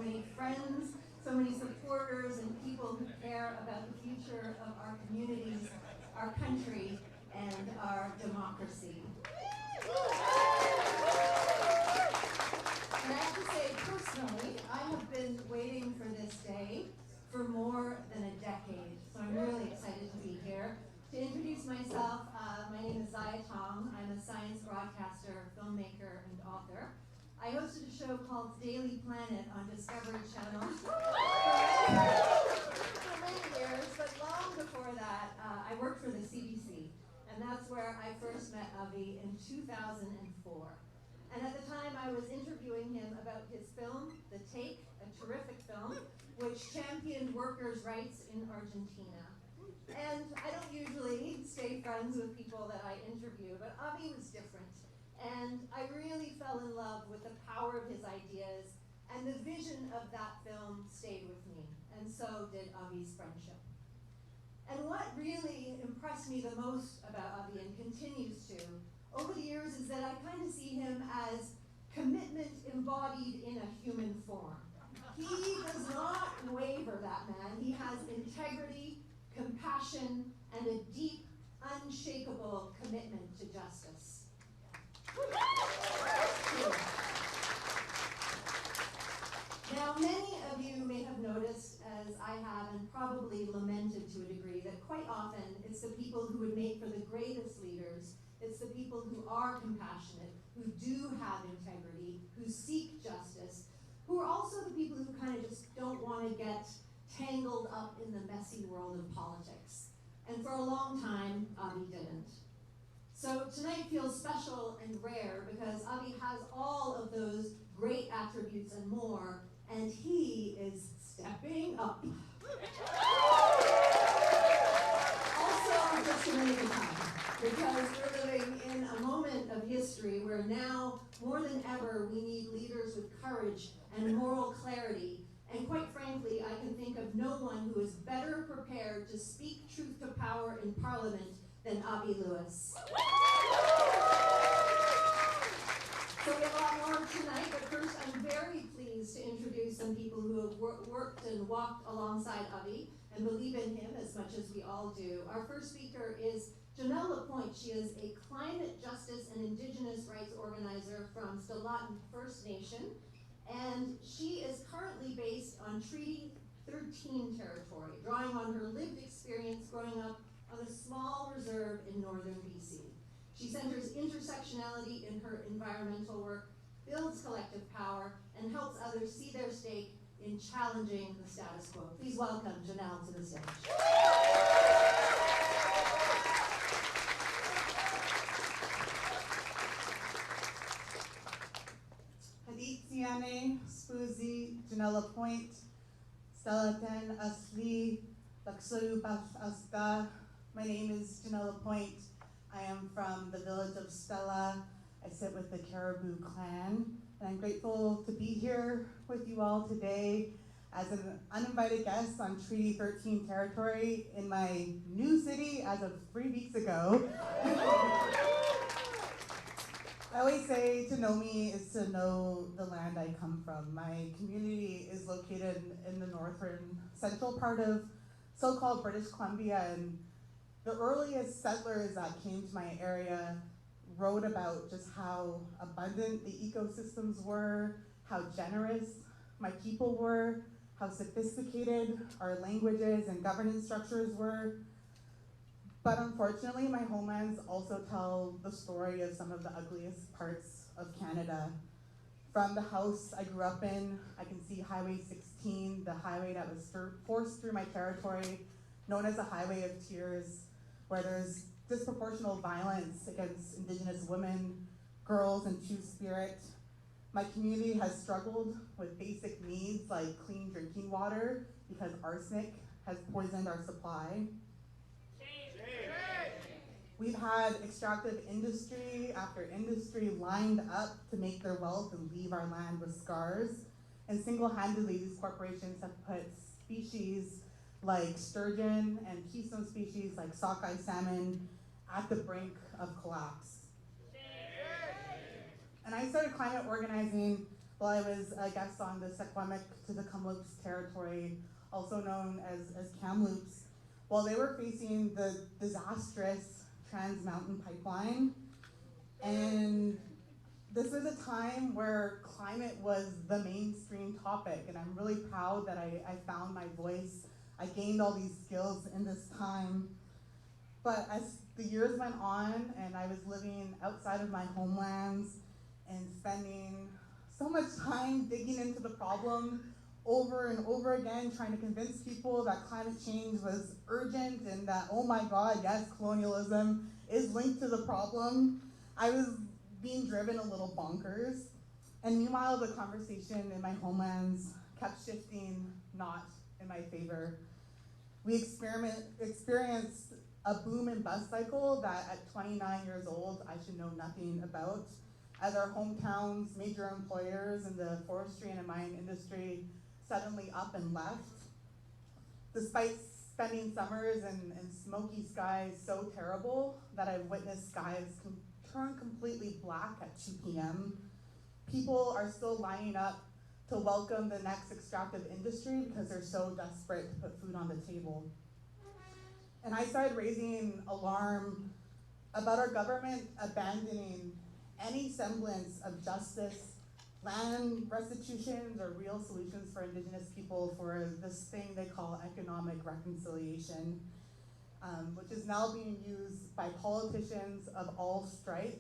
many friends, so many supporters, and people who care about the future of our communities, our country, and our democracy. And I have to say, personally, I have been waiting for this day for more than a decade, so I'm really excited to be here. To introduce myself, my name is Zaya Tong. I'm a science broadcaster, filmmaker, and author. I hosted a show called Daily Planet on Discovery Channel for many years, but long before that, I worked for the CBC, and that's where I first met Avi in 2004. And at the time, I was interviewing him about his film, The Take, a terrific film, which championed workers' rights in Argentina. And I don't usually stay friends with people that I interview, but Avi was different. And I really fell in love with the power of his ideas, and the vision of that film stayed with me, and so did Avi's friendship. And what really impressed me the most about Avi, and continues to, over the years, is that I kind of see him as commitment embodied in a human form. He does not waver, that man. He has integrity, compassion, and a deep, unshakable commitment to justice. Now, many of you may have noticed, as I have, and probably lamented to a degree, that quite often it's the people who would make for the greatest leaders, it's the people who are compassionate, who do have integrity, who seek justice, who are also the people who kind of just don't want to get tangled up in the messy world of politics. And for a long time, Avi didn't. So tonight feels special and rare because Avi has all of those great attributes and more, and he is stepping up. Also, just to make it time, because we're living in a moment of history where now, more than ever, we need leaders with courage and moral clarity. And quite frankly, I can think of no one who is better prepared to speak truth to power in Parliament than Avi Lewis. So we have a lot more tonight, but first I'm very pleased to introduce some people who have worked and walked alongside Avi and believe in him as much as we all do. Our first speaker is Janelle Lapointe. She is a climate justice and indigenous rights organizer from Stellatan First Nation, and she is currently based on Treaty 13 territory, drawing on her lived experience growing up on a small reserve in northern BC. She centers intersectionality in her environmental work, builds collective power, and helps others see their stake in challenging the status quo. Please welcome Janelle to the stage. Hadit Siane, Spuzi, Janelle Lapointe, Stellatan Asli, Laksoyu Bath Asta. My name is Janelle Lapointe. I am from the village of Stella. I sit with the Caribou clan, and I'm grateful to be here with you all today as an uninvited guest on Treaty 13 territory in my new city as of 3 weeks ago. I always say to know me is to know the land I come from. My community is located in the northern central part of so-called British Columbia, and the earliest settlers that came to my area wrote about just how abundant the ecosystems were, how generous my people were, how sophisticated our languages and governance structures were. But unfortunately, my homelands also tell the story of some of the ugliest parts of Canada. From the house I grew up in, I can see Highway 16, the highway that was forced through my territory, known as the Highway of Tears, where there's disproportional violence against Indigenous women, girls, and Two-Spirit. My community has struggled with basic needs like clean drinking water because arsenic has poisoned our supply. We've had extractive industry after industry lined up to make their wealth and leave our land with scars. And single-handedly, these corporations have put species like sturgeon and keystone species like sockeye salmon at the brink of collapse. And I started climate organizing while I was a guest on the Secwepemc to the Kamloops territory, also known as Kamloops, while they were facing the disastrous Trans Mountain Pipeline. And this was a time where climate was the mainstream topic, and I'm really proud that I found my voice. I gained all these skills in this time. But as the years went on and I was living outside of my homelands and spending so much time digging into the problem over and over again, trying to convince people that climate change was urgent and that, oh my God, yes, colonialism is linked to the problem, I was being driven a little bonkers. And meanwhile, the conversation in my homelands kept shifting not in my favor. We experienced a boom and bust cycle that at 29 years old, I should know nothing about, as our hometowns, major employers in the forestry and mine industry suddenly up and left. Despite spending summers and smoky skies so terrible that I've witnessed skies turn completely black at 2 p.m., people are still lining up to welcome the next extractive industry because they're so desperate to put food on the table. And I started raising alarm about our government abandoning any semblance of justice, land restitutions, or real solutions for Indigenous people for this thing they call economic reconciliation, which is now being used by politicians of all stripes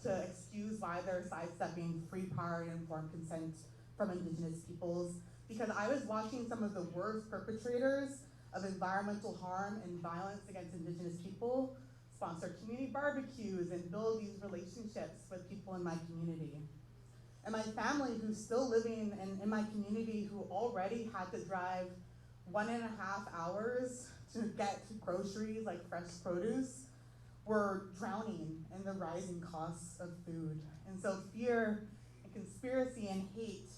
to excuse why they're sidestepping free, prior, and informed consent from Indigenous peoples. Because I was watching some of the worst perpetrators of environmental harm and violence against Indigenous people sponsor community barbecues and build these relationships with people in my community. And my family, who's still living in my community, who already had to drive 1.5 hours to get groceries like fresh produce, were drowning in the rising costs of food. And so fear and conspiracy and hate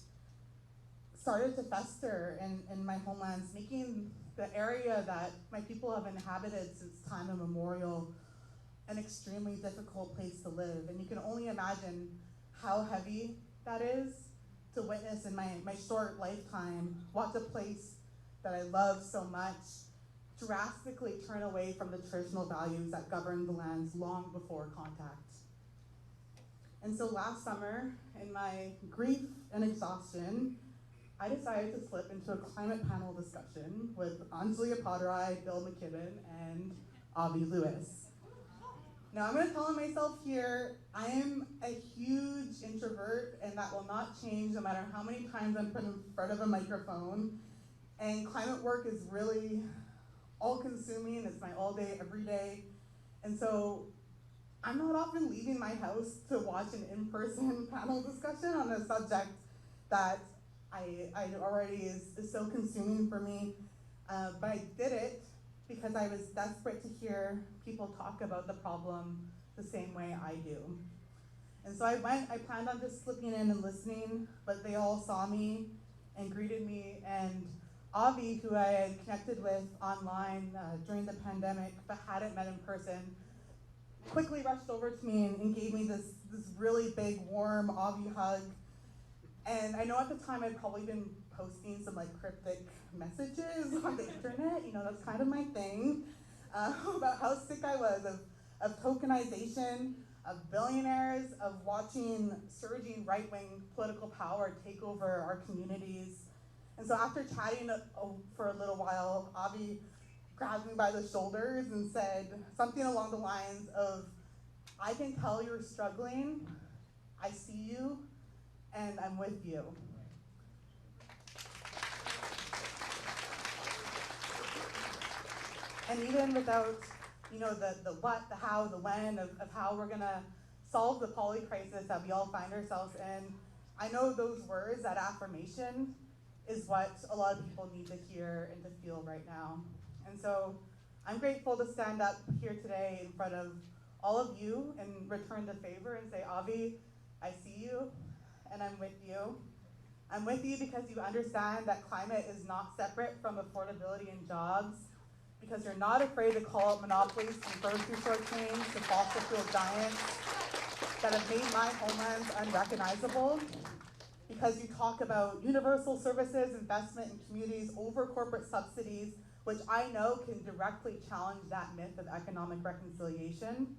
started to fester in my homelands, making the area that my people have inhabited since time immemorial an extremely difficult place to live. And you can only imagine how heavy that is to witness in my short lifetime, watch a place that I love so much drastically turn away from the traditional values that governed the lands long before contact. And so last summer, in my grief and exhaustion, I decided to slip into a climate panel discussion with Anjali Apadarai, Bill McKibben, and Avi Lewis. Now I'm gonna tell myself here, I am a huge introvert, and that will not change no matter how many times I'm put in front of a microphone. And climate work is really all-consuming. It's my all day, every day. And so I'm not often leaving my house to watch an in-person panel discussion on a subject that I already is so consuming for me. But I did it because I was desperate to hear people talk about the problem the same way I do. And so I planned on just slipping in and listening, but they all saw me and greeted me. And Avi, who I had connected with online during the pandemic, but hadn't met in person, quickly rushed over to me and gave me this really big, warm Avi hug. And I know at the time I'd probably been posting some like cryptic messages on the internet, you know, that's kind of my thing, about how sick I was of tokenization, of billionaires, of watching surging right-wing political power take over our communities. And so after chatting for a little while, Avi grabbed me by the shoulders and said something along the lines of, I can tell you're struggling, I see you, and I'm with you. And even without, you know, the what, the how, the when of how we're gonna solve the poly crisis that we all find ourselves in, I know those words, that affirmation, is what a lot of people need to hear and to feel right now. And so I'm grateful to stand up here today in front of all of you and return the favor and say, Avi, I see you and I'm with you. I'm with you because you understand that climate is not separate from affordability and jobs, because you're not afraid to call out monopolies from grocery store chains to fossil fuel giants that have made my homelands unrecognizable. because you talk about universal services, investment in communities over corporate subsidies, which I know can directly challenge that myth of economic reconciliation.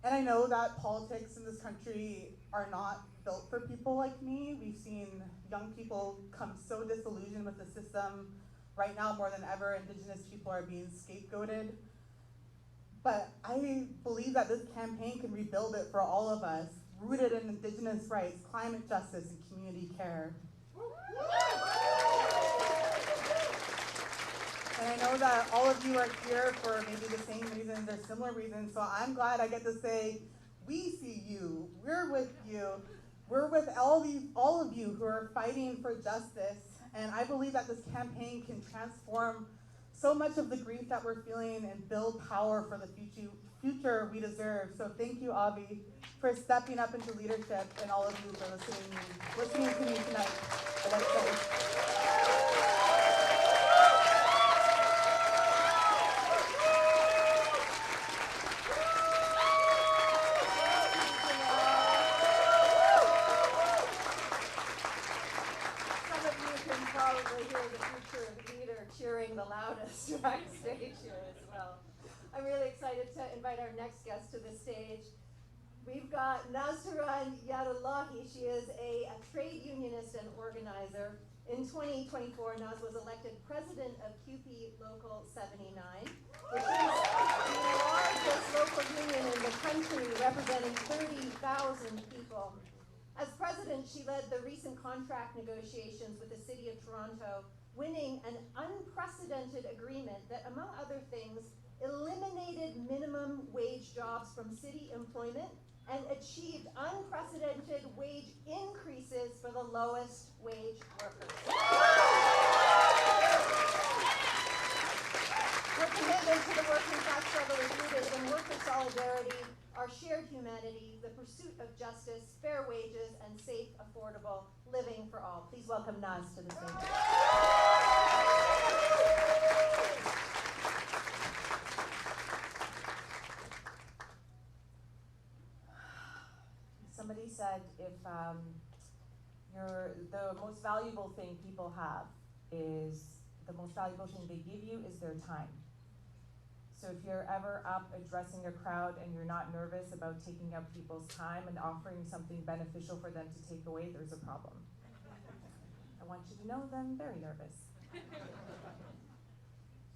And I know that politics in this country are not built for people like me. We've seen young people come so disillusioned with the system. Right now, more than ever, Indigenous people are being scapegoated. But I believe that this campaign can rebuild it for all of us, rooted in Indigenous rights, climate justice, and community care. And I know that all of you are here for maybe the same reasons or similar reasons, so I'm glad I get to say, we see you, we're with you, we're with all of you who are fighting for justice, and I believe that this campaign can transform so much of the grief that we're feeling and build power for the future we deserve. So thank you, Avi, for stepping up into leadership, and all of you for listening to me tonight. Cheering the loudest backstage here as well. I'm really excited to invite our next guest to the stage. We've got Nazharan Yadullahi. She is a trade unionist and organizer. In 2024, Naz was elected president of QP Local 79, which is the largest local union in the country, representing 30,000 people. As president, she led the recent contract negotiations with the City of Toronto, winning an unprecedented agreement that, among other things, eliminated minimum wage jobs from city employment and achieved unprecedented wage increases for the lowest wage workers. Her commitment to the working class struggle is rooted in worker solidarity, our shared humanity, the pursuit of justice, fair wages, and safe, affordable living for all. Please welcome Naz to the stage. Somebody said if the most valuable thing people have is, the most valuable thing they give you is their time. So if you're ever up addressing a crowd and you're not nervous about taking up people's time and offering something beneficial for them to take away, there's a problem. I want you to know that I'm very nervous.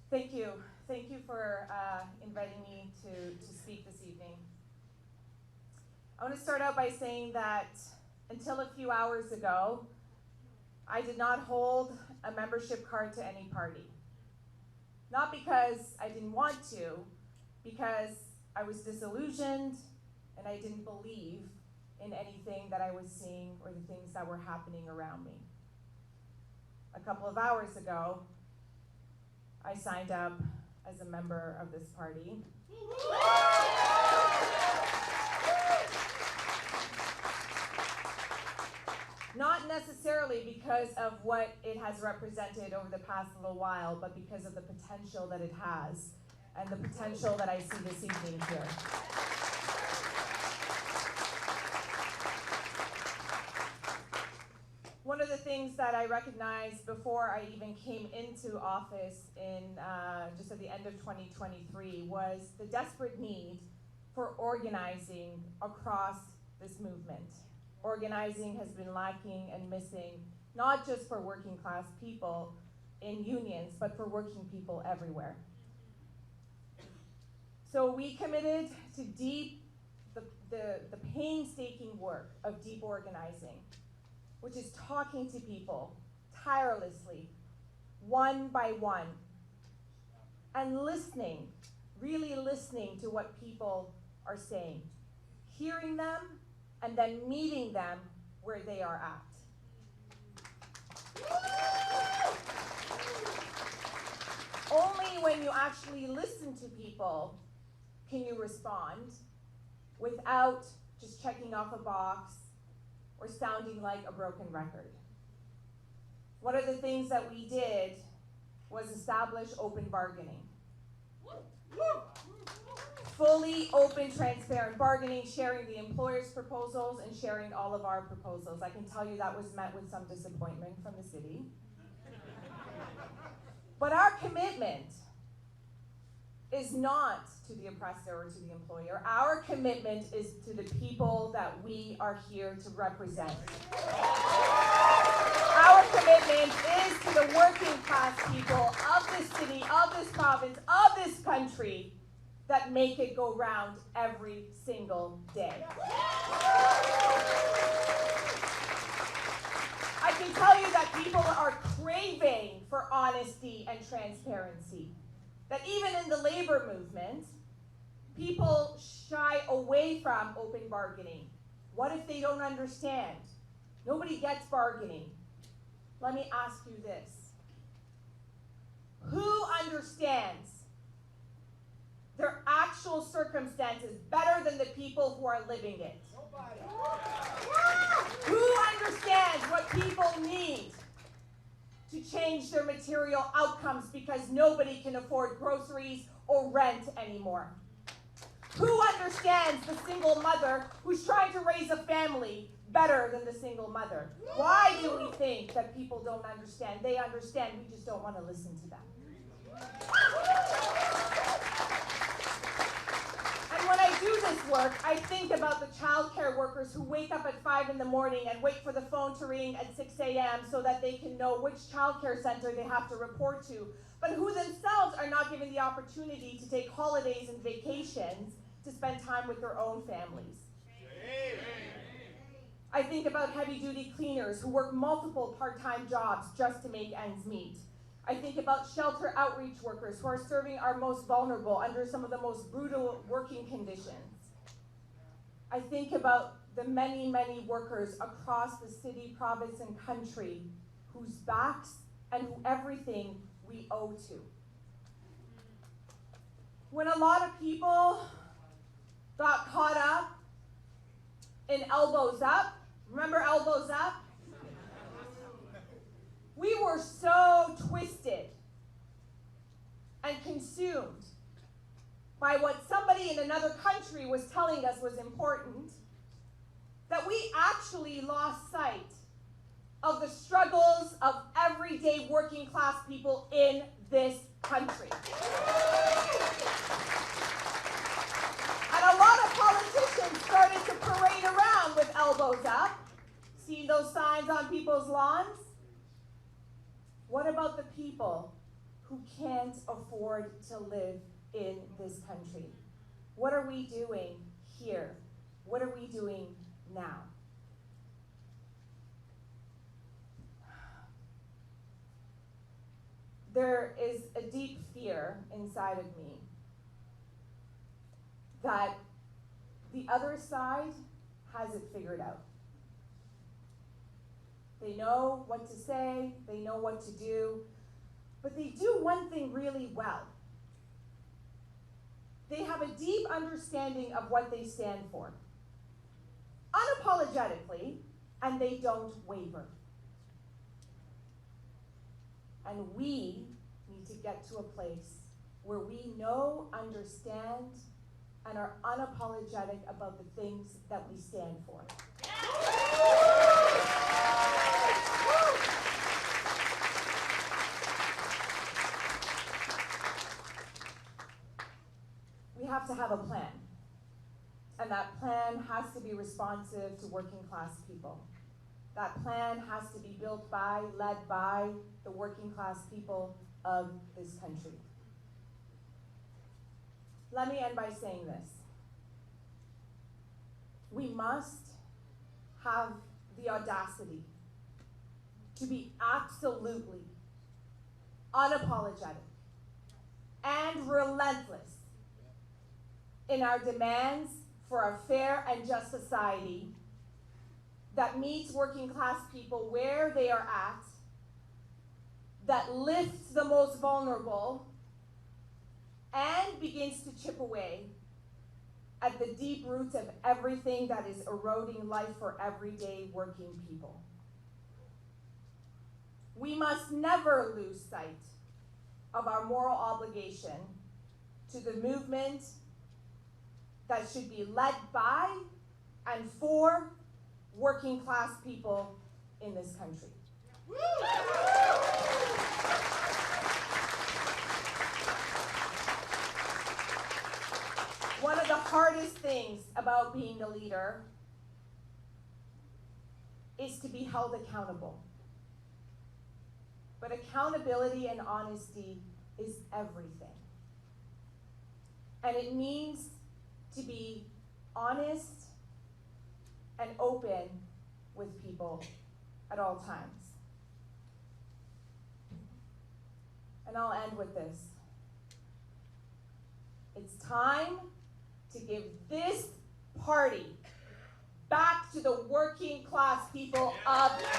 Thank you. Thank you for inviting me to speak this evening. I want to start out by saying that until a few hours ago, I did not hold a membership card to any party. Not because I didn't want to, because I was disillusioned and I didn't believe in anything that I was seeing or the things that were happening around me. A couple of hours ago, I signed up as a member of this party. Not necessarily because of what it has represented over the past little while, but because of the potential that it has and the potential that I see this evening here. One of the things that I recognized before I even came into office in just at the end of 2023 was the desperate need for organizing across this movement. Organizing has been lacking and missing, not just for working class people in unions, but for working people everywhere. So we committed to the painstaking work of deep organizing, which is talking to people tirelessly, one by one, and listening, really listening to what people are saying, hearing them, and then meeting them where they are at. Only when you actually listen to people can you respond without just checking off a box or sounding like a broken record. One of the things that we did was establish open bargaining. fully open, transparent bargaining, sharing the employer's proposals and sharing all of our proposals. I can tell you that was met with some disappointment from the city. But our commitment is not to the oppressor or to the employer. Our commitment is to the people that we are here to represent. Our commitment is to the working class people of this city, of this province, of this country that make it go round every single day. I can tell you that people are craving for honesty and transparency. That even in the labor movement, people shy away from open bargaining. What if they don't understand? Nobody gets bargaining. Let me ask you this. Who understands their actual circumstances better than the people who are living it? Nobody. Who understands what people need to change their material outcomes because nobody can afford groceries or rent anymore? Who understands the single mother who's trying to raise a family better than the single mother? Why do we think that people don't understand? They understand, we just don't want to listen to them. And when I do this work, I think about the childcare workers who wake up at 5 in the morning and wait for the phone to ring at 6 a.m. so that they can know which childcare center they have to report to, but who themselves are not given the opportunity to take holidays and vacations to spend time with their own families. I think about heavy-duty cleaners who work multiple part-time jobs just to make ends meet. I think about shelter outreach workers who are serving our most vulnerable under some of the most brutal working conditions. I think about the many, many workers across the city, province, and country whose backs and who everything we owe to. When a lot of people got caught up in elbows up, remember elbows up? We were so twisted and consumed by what somebody in another country was telling us was important that we actually lost sight of the struggles of everyday working class people in this country. And a lot of politicians started to parade around with elbows up. See those signs on people's lawns? What about the people who can't afford to live in this country? What are we doing here? What are we doing now? There is a deep fear inside of me that the other side has it figured out. They know what to say, they know what to do, but they do one thing really well. They have a deep understanding of what they stand for, unapologetically, and they don't waver. And we need to get to a place where we know, understand, and are unapologetic about the things that we stand for. We have to have a plan. And that plan has to be responsive to working class people. That plan has to be built by, led by the working class people of this country. Let me end by saying this. We must have the audacity to be absolutely unapologetic and relentless in our demands for a fair and just society that meets working class people where they are at, that lifts the most vulnerable, and begins to chip away at the deep roots of everything that is eroding life for everyday working people. We must never lose sight of our moral obligation to the movement that should be led by and for working class people in this country. One of the hardest things about being a leader is to be held accountable. But accountability and honesty is everything. And it means to be honest and open with people at all times. And I'll end with this. It's time to give this party back to the working class people of this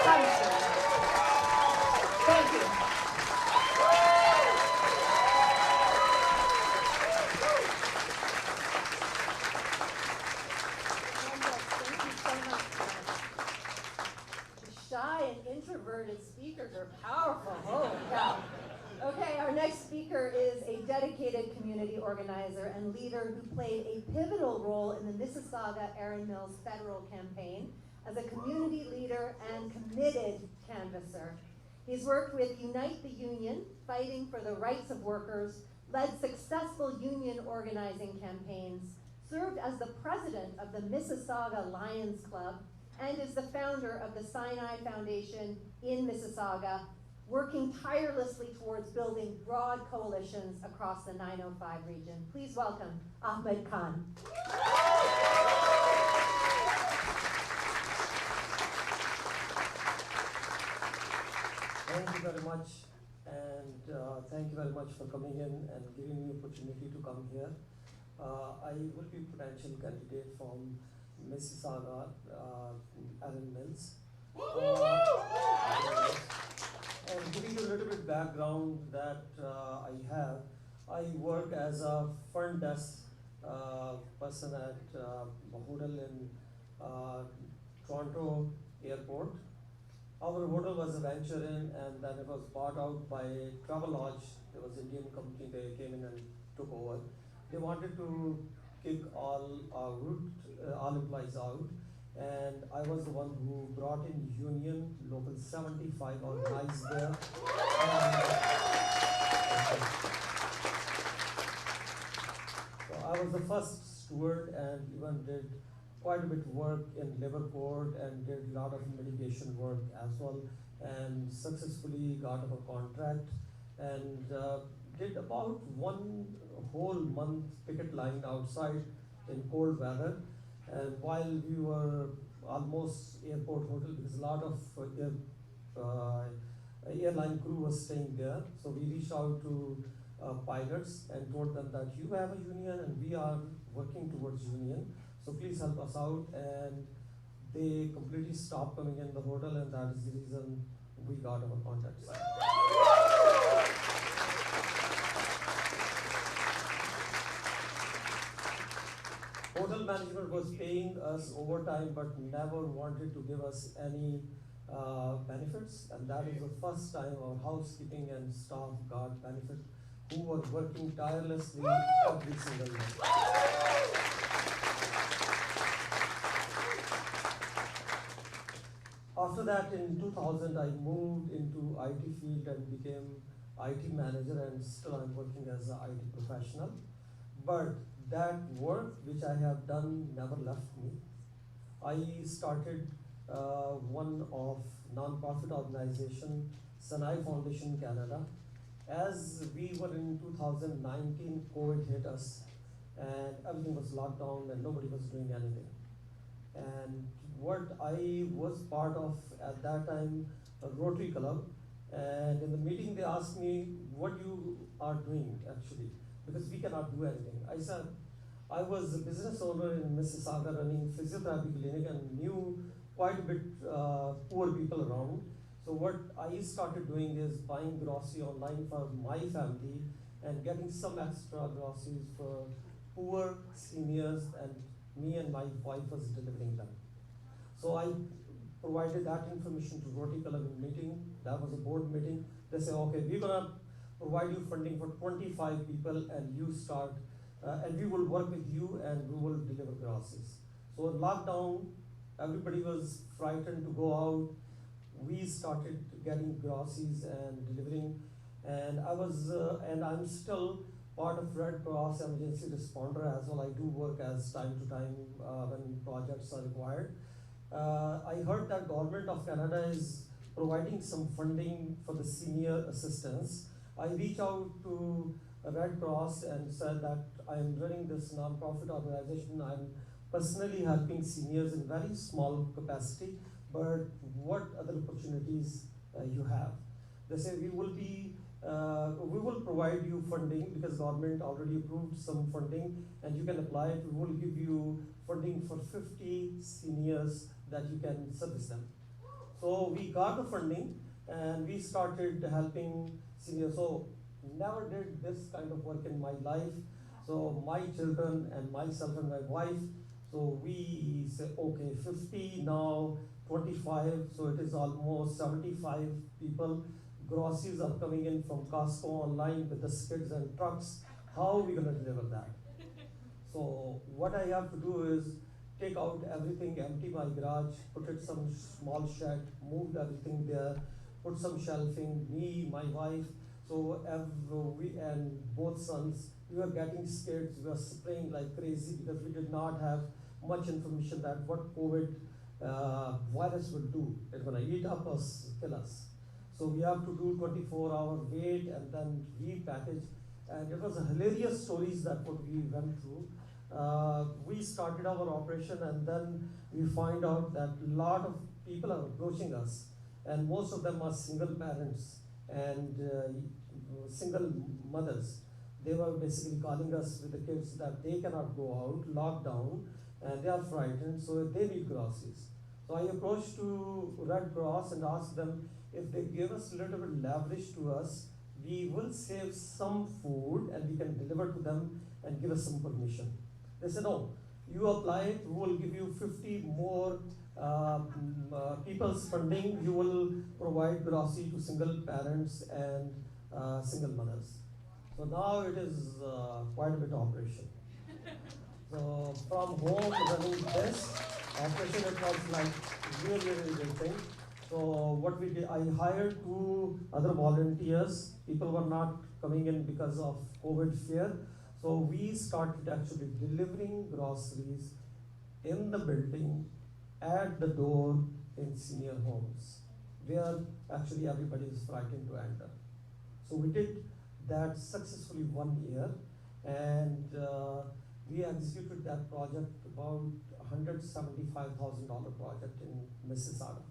country. Thank you. Thank you so much. The shy and introverted speakers are powerful. Holy cow. Okay, our next speaker is a dedicated community organizer and leader who played a pivotal role in the Mississauga-Erin Mills federal campaign as a community leader and committed canvasser. He's worked with Unite the Union, fighting for the rights of workers, led successful union organizing campaigns, served as the president of the Mississauga Lions Club, and is the founder of the Sinai Foundation in Mississauga, working tirelessly towards building broad coalitions across the 905 region. Please welcome Ahmed Khan. Thank you very much, and thank you very much for coming in and giving me opportunity to come here. I will be potential candidate from Mississauga, Erin Mills. And giving you a little bit background that I have, I work as a front desk person at a hotel in Toronto Airport. Our hotel was a venture in, and then it was bought out by Travelodge. There was an Indian company, they came in and took over. They wanted to kick all employees out, and I was the one who brought in union, local 75 organized there. So I was the first steward and even did quite a bit of work in labor court and did a lot of mitigation work as well, and successfully got a contract and did about one whole month picket line outside in cold weather. And while we were almost airport hotel, because a lot of airline crew was staying there, so we reached out to pilots and told them that you have a union and we are working towards union, so please help us out. And they completely stopped coming in the hotel, and that is the reason we got our contracts. Hotel management was paying us overtime but never wanted to give us any benefits, and that is the first time our housekeeping and staff got benefit, who were working tirelessly every single day. After that, in 2000, I moved into IT field and became IT manager, and still I'm working as an IT professional. But that work which I have done never left me. I started one of non-profit organization, Sinai Foundation Canada. As we were in 2019, COVID hit us, and everything was locked down and nobody was doing anything. And what I was part of at that time, a Rotary Club, and in the meeting they asked me what you are doing actually, because we cannot do anything. I said, I was a business owner in Mississauga running physiotherapy clinic and knew quite a bit poor people around. So what I started doing is buying grocery online for my family and getting some extra groceries for poor seniors, and me and my wife was delivering them. So I provided that information to Rotary Club in meeting. That was a board meeting. They say, okay, we're gonna provide you funding for 25 people and you start and we will work with you and we will deliver groceries. So lockdown, everybody was frightened to go out. We started getting groceries and delivering, and I'm still part of Red Cross emergency responder as well. I do work as time to time when projects are required. I heard that government of Canada is providing some funding for the senior assistance. I reached out to Red Cross and said that I'm running this nonprofit organization. I'm personally helping seniors in very small capacity, but what other opportunities you have? They say we will provide you funding because government already approved some funding and you can apply it. We will give you funding for 50 seniors that you can service them. So we got the funding and we started helping seniors. So never did this kind of work in my life. So my children and myself and my wife, so we said, okay, 50 now, 25, so it is almost 75 people. Groceries are coming in from Costco online with the skids and trucks. How are we gonna deliver that? So what I have to do is take out everything, empty my garage, put it some small shed, moved everything there, put some shelving, me, my wife, so we and both sons, we were getting scared, we were spraying like crazy because we did not have much information that what COVID virus will do. It's gonna eat up us, kill us. So we have to do 24-hour wait and then repackage. And it was a hilarious stories that what we went through. We started our operation and then we find out that a lot of people are approaching us and most of them are single parents and single mothers. They were basically calling us with the kids that they cannot go out, lockdown, and they are frightened, so they need groceries. So I approached to Red Cross and asked them if they give us a little bit leverage to us, we will save some food and we can deliver to them and give us some permission. They said, no, you apply it, we will give you 50 more people's funding, you will provide grocery to single parents and single mothers. So now it is quite a bit of operation. So from home running this operation, it was like really good thing. So what we did, I hired 2 other volunteers. People were not coming in because of COVID fear. So we started actually delivering groceries in the building, at the door in senior homes, where actually everybody is frightened to enter. So we did that successfully 1 year, and we executed that project, about $175,000 project in Mississauga.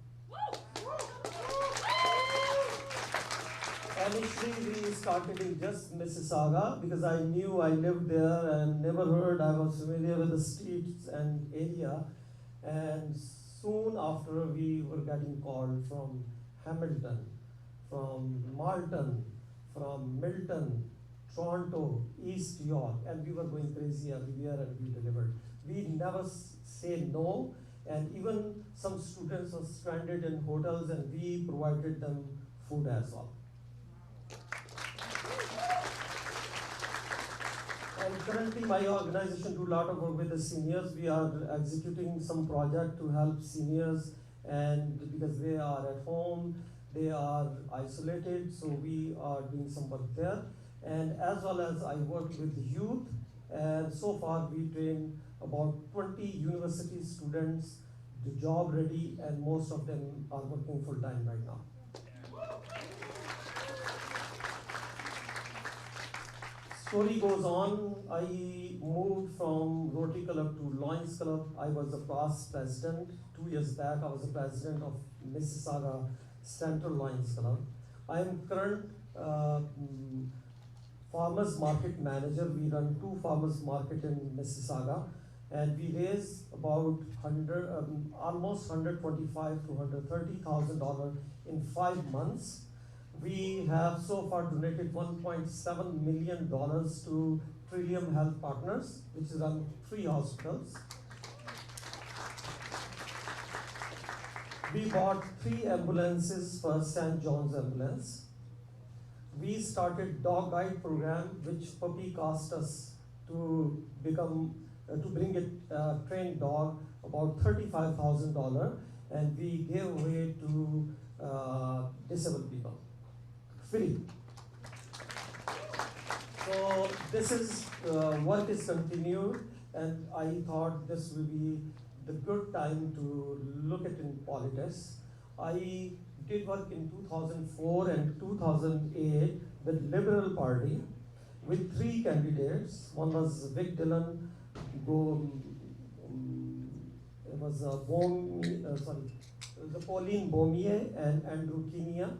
Initially, we started in just Mississauga because I knew I lived there and neighborhood. I was familiar with the streets and area. And soon after, we were getting called from Hamilton, from Marlton, from Milton, Toronto, East York, and we were going crazy everywhere and we delivered. We never say no, and even some students were stranded in hotels and we provided them food as well. And currently my organization do a lot of work with the seniors. We are executing some project to help seniors, and because they are at home, they are isolated, so we are doing some work there. And as well as I work with youth, and so far we train about 20 university students, the job ready, and most of them are working full time right now. Story goes on. I moved from Rotary Club to Lions Club. I was a past president. 2 years back, I was the president of Mississauga Central Lions Club. I am current farmers market manager. We run 2 farmers market in Mississauga, and we raise about almost $125,000 to $130,000 in 5 months. We have so far donated $1.7 million to Trillium Health Partners, which run 3 hospitals. We bought 3 ambulances for St. John's Ambulance. We started dog guide program, which puppy cost us to bring a trained dog about $35,000, and we gave away to disabled people, free. So this is work is continued, and I thought this will be the good time to look at in politics. I did work in 2004 and 2008 with Liberal Party with 3 candidates. One was Vic Dillon, it was Pauline Beaumier and Andrew Kenia,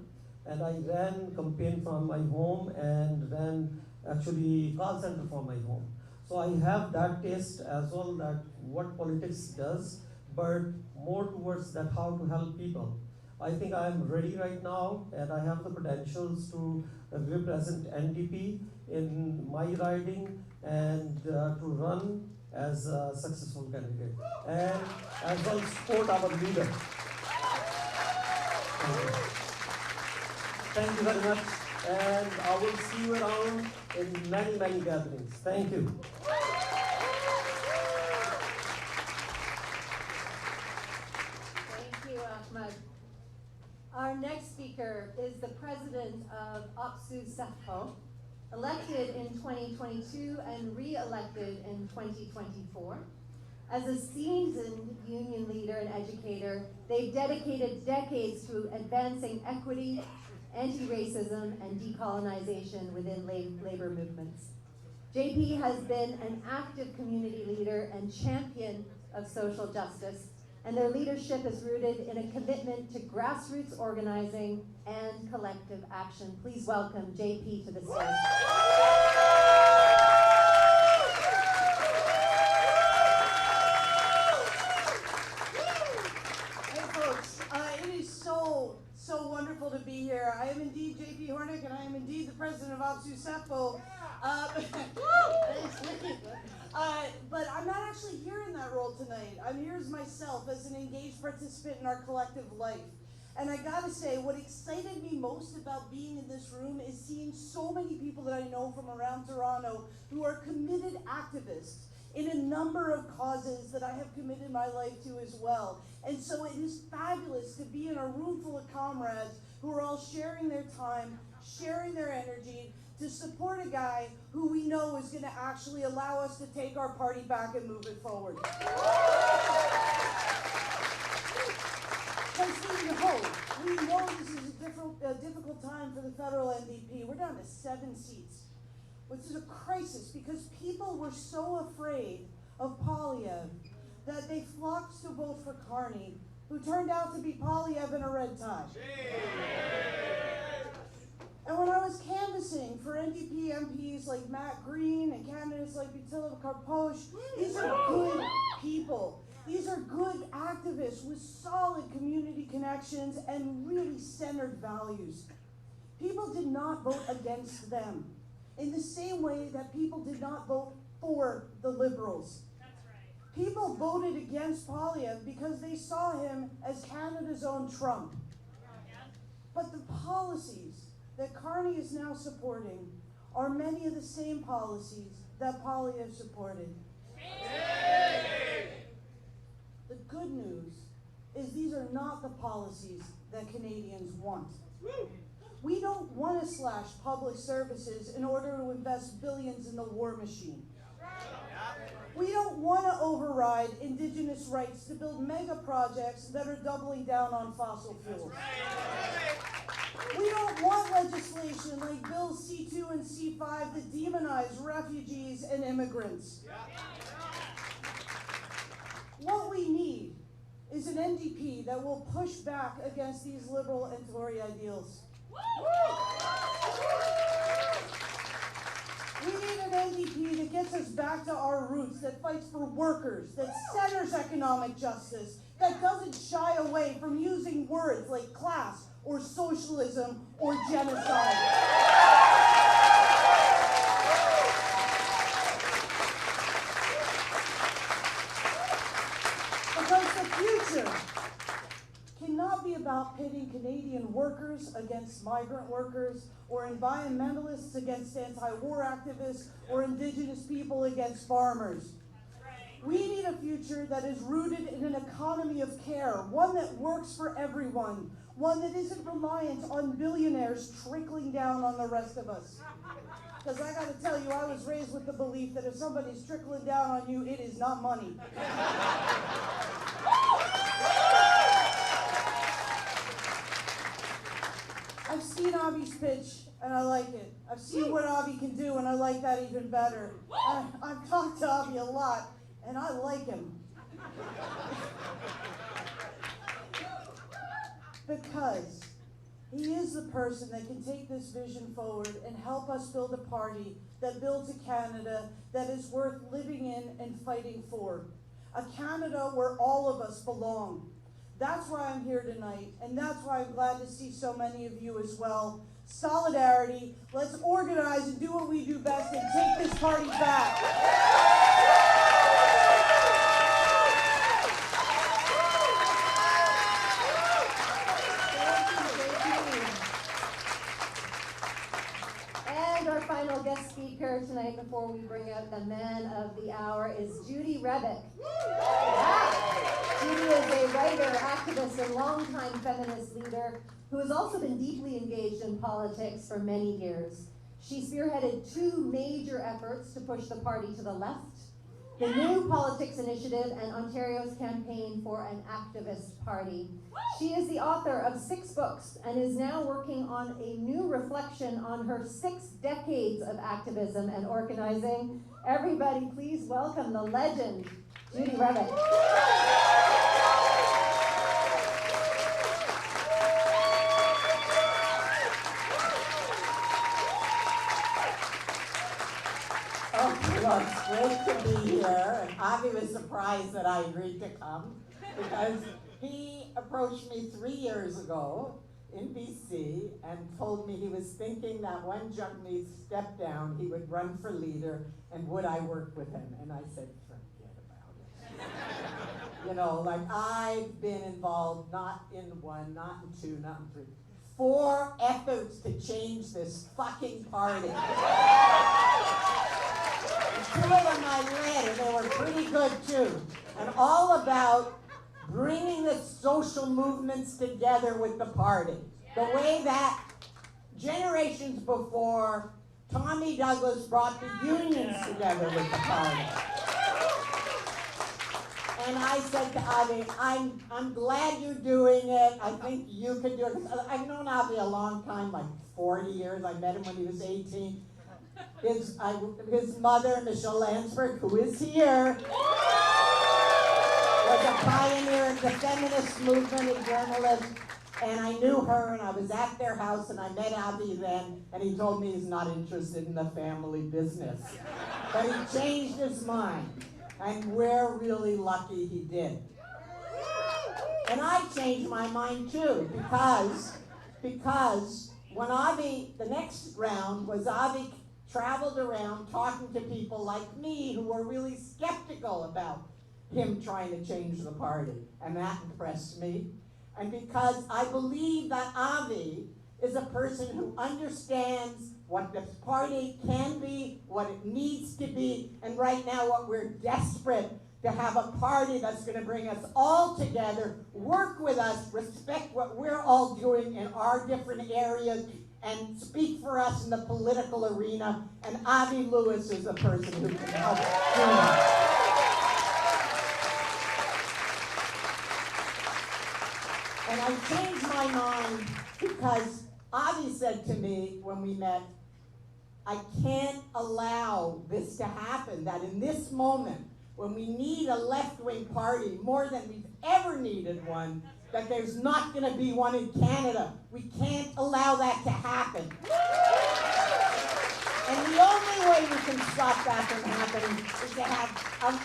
and I ran campaign from my home and ran actually call center from my home. So I have that taste as well, that what politics does, but more towards that how to help people. I think I am ready right now, and I have the credentials to represent NDP in my riding and to run as a successful candidate, and as well support our leader. Thank you very much, and I will see you around in many, many gatherings. Thank you. Thank you, Ahmed. Our next speaker is the president of unsuccessfully, elected in 2022 and re-elected in 2024. As a seasoned union leader and educator, they've dedicated decades to advancing equity, anti-racism, and decolonization within labor movements. JP has been an active community leader and champion of social justice, and their leadership is rooted in a commitment to grassroots organizing and collective action. Please welcome JP to the stage. So wonderful to be here. I am indeed JP Hornick, and I am indeed the president of unsuccessfully. But I'm not actually here in that role tonight. I'm here as myself, as an engaged participant in our collective life. And I gotta say, what excited me most about being in this room is seeing so many people that I know from around Toronto who are committed activists in a number of causes that I have committed my life to as well. And so it is fabulous to be in a room full of comrades who are all sharing their time, sharing their energy, to support a guy who we know is gonna actually allow us to take our party back and move it forward. Continue to hope. We know this is a difficult time for the federal NDP. We're down to 7 seats, which is a crisis because people were so afraid of Polyev that they flocked to vote for Carney, who turned out to be Polyev in a red tie. And when I was canvassing for NDP MPs like Matt Green and candidates like Attila Karposh, these are good people. These are good activists with solid community connections and really centered values. People did not vote against them in the same way that people did not vote for the Liberals. That's right. People voted against Polyev because they saw him as Canada's own Trump. Yeah. But the policies that Carney is now supporting are many of the same policies that Polyev supported. The good news is these are not the policies that Canadians want. We don't want to slash public services in order to invest billions in the war machine. We don't want to override Indigenous rights to build mega projects that are doubling down on fossil fuels. We don't want legislation like Bills C2 and C5 that demonize refugees and immigrants. What we need is an NDP that will push back against these liberal and Tory ideals. We need an NDP that gets us back to our roots, that fights for workers, that centers economic justice, that doesn't shy away from using words like class or socialism or genocide. Because the future cannot be about pitting Canadian workers against migrant migrant workers, or environmentalists against anti-war activists, or indigenous people against farmers. We need a future that is rooted in an economy of care, one that works for everyone, one that isn't reliant on billionaires trickling down on the rest of us. Because I gotta tell you, I was raised with the belief that if somebody's trickling down on you, it is not money. I've seen Avi's pitch, and I like it. I've seen what Avi can do, and I like that even better. I've talked to Avi a lot, and I like him. Because he is the person that can take this vision forward and help us build a party that builds a Canada that is worth living in and fighting for. A Canada where all of us belong. That's why I'm here tonight, and that's why I'm glad to see so many of you as well. Solidarity, let's organize and do what we do best and take this party back. And our final guest speaker tonight, before we bring out the man of the hour, is Judy Rebick. Judy is a writer, activist, and longtime feminist leader who has also been deeply engaged in politics for many years. She spearheaded two major efforts to push the party to the left: the New Politics Initiative and Ontario's campaign for an activist party. She is the author of 6 books and is now working on a new reflection on her 6 decades of activism and organizing. Everybody, please welcome the legend, Judy Rebick. Well, it's great to be here, and Avi was surprised that I agreed to come because he approached me 3 years ago in BC and told me he was thinking that when Jagmeet stepped down, he would run for leader, and would I work with him? And I said, forget about it. You know, like, I've been involved not in 1, not in 2, not in 3, 4 efforts to change this fucking party. 2 of them I read, and they were pretty good too. And all about bringing the social movements together with the party. The way that generations before, Tommy Douglas brought the unions together with the party. And I said to Avi, I'm glad you're doing it. I think you could do it. I've known Avi a long time, like 40 years. I met him when he was 18. His mother, Michelle Landsberg, who is here, was a pioneer in the feminist movement and journalist. And I knew her, and I was at their house, and I met Avi then, and he told me he's not interested in the family business. But he changed his mind, and we're really lucky he did. And I changed my mind too, because when Avi, the next round was Avi traveled around talking to people like me who were really skeptical about him trying to change the party. And that impressed me. And because I believe that Avi is a person who understands what the party can be, what it needs to be, and right now what we're desperate to have a party that's going to bring us all together, work with us, respect what we're all doing in our different areas, and speak for us in the political arena, and Avi Lewis is the person who can help do that. And I changed my mind because Avi said to me when we met, I can't allow this to happen, that in this moment, when we need a left-wing party more than we've ever needed one, that there's not going to be one in Canada. We can't allow that to happen. And the only way we can stop that from happening is to have a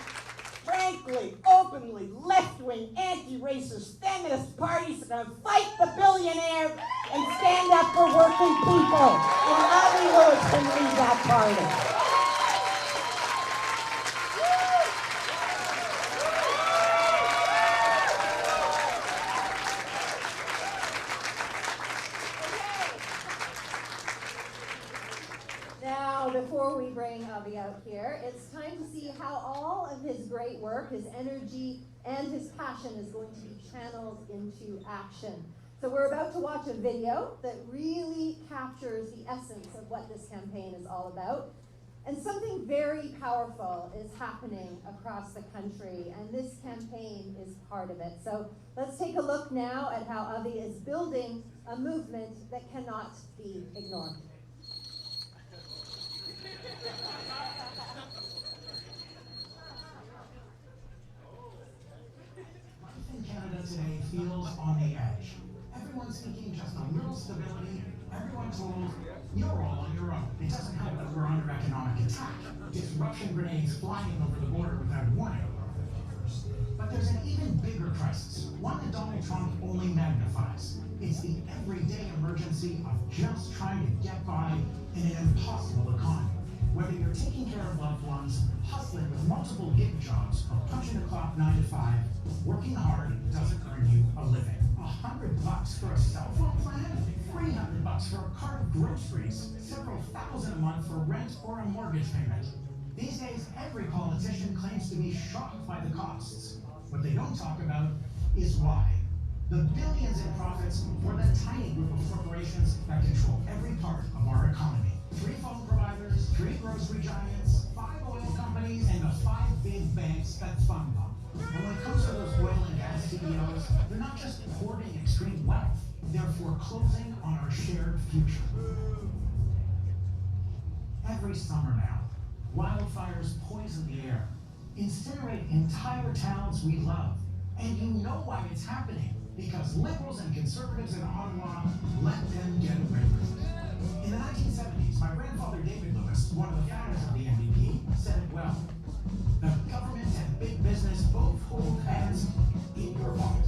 frankly, openly, left-wing, anti-racist, feminist parties that are going to fight the billionaires and stand up for working people. And Avi Lewis can lead that party. Now, before we bring Avi out here, it's time to see how all of his great work, his energy, and his passion is going to be channeled into action. So we're about to watch a video that really captures the essence of what this campaign is all about. And something very powerful is happening across the country, and this campaign is part of it. So let's take a look now at how Avi is building a movement that cannot be ignored. Life in Canada today feels on the edge. Everyone's seeking just a little stability. Everyone's told, you're all on your own. It doesn't help that we're under economic attack. Disruption grenades flying over the border without warning. But there's an even bigger crisis, one that Donald Trump only magnifies. It's the everyday emergency of just trying to get by in an impossible economy. Whether you're taking care of loved ones, hustling with multiple gig jobs, or punching the clock 9 to 5, working hard doesn't earn you a living. $100 for a cell phone plan, $300 for a cart of groceries, several thousand a month for rent or a mortgage payment. These days, every politician claims to be shocked by the costs. What they don't talk about is why. The billions in profits for the tiny group of corporations that control every part of our economy. 3 phone providers, 3 grocery giants, 5 oil companies, and the 5 big banks that fund them. And when it comes to those oil and gas CEOs, they're not just hoarding extreme wealth, they're foreclosing on our shared future. Every summer now, wildfires poison the air, incinerate entire towns we love. And you know why it's happening, because liberals and conservatives in Ottawa let them get away with it. In the 1970s, my grandfather David Lewis, one of the founders of the NDP, said it well. The government and big business both hold hands in your pocket.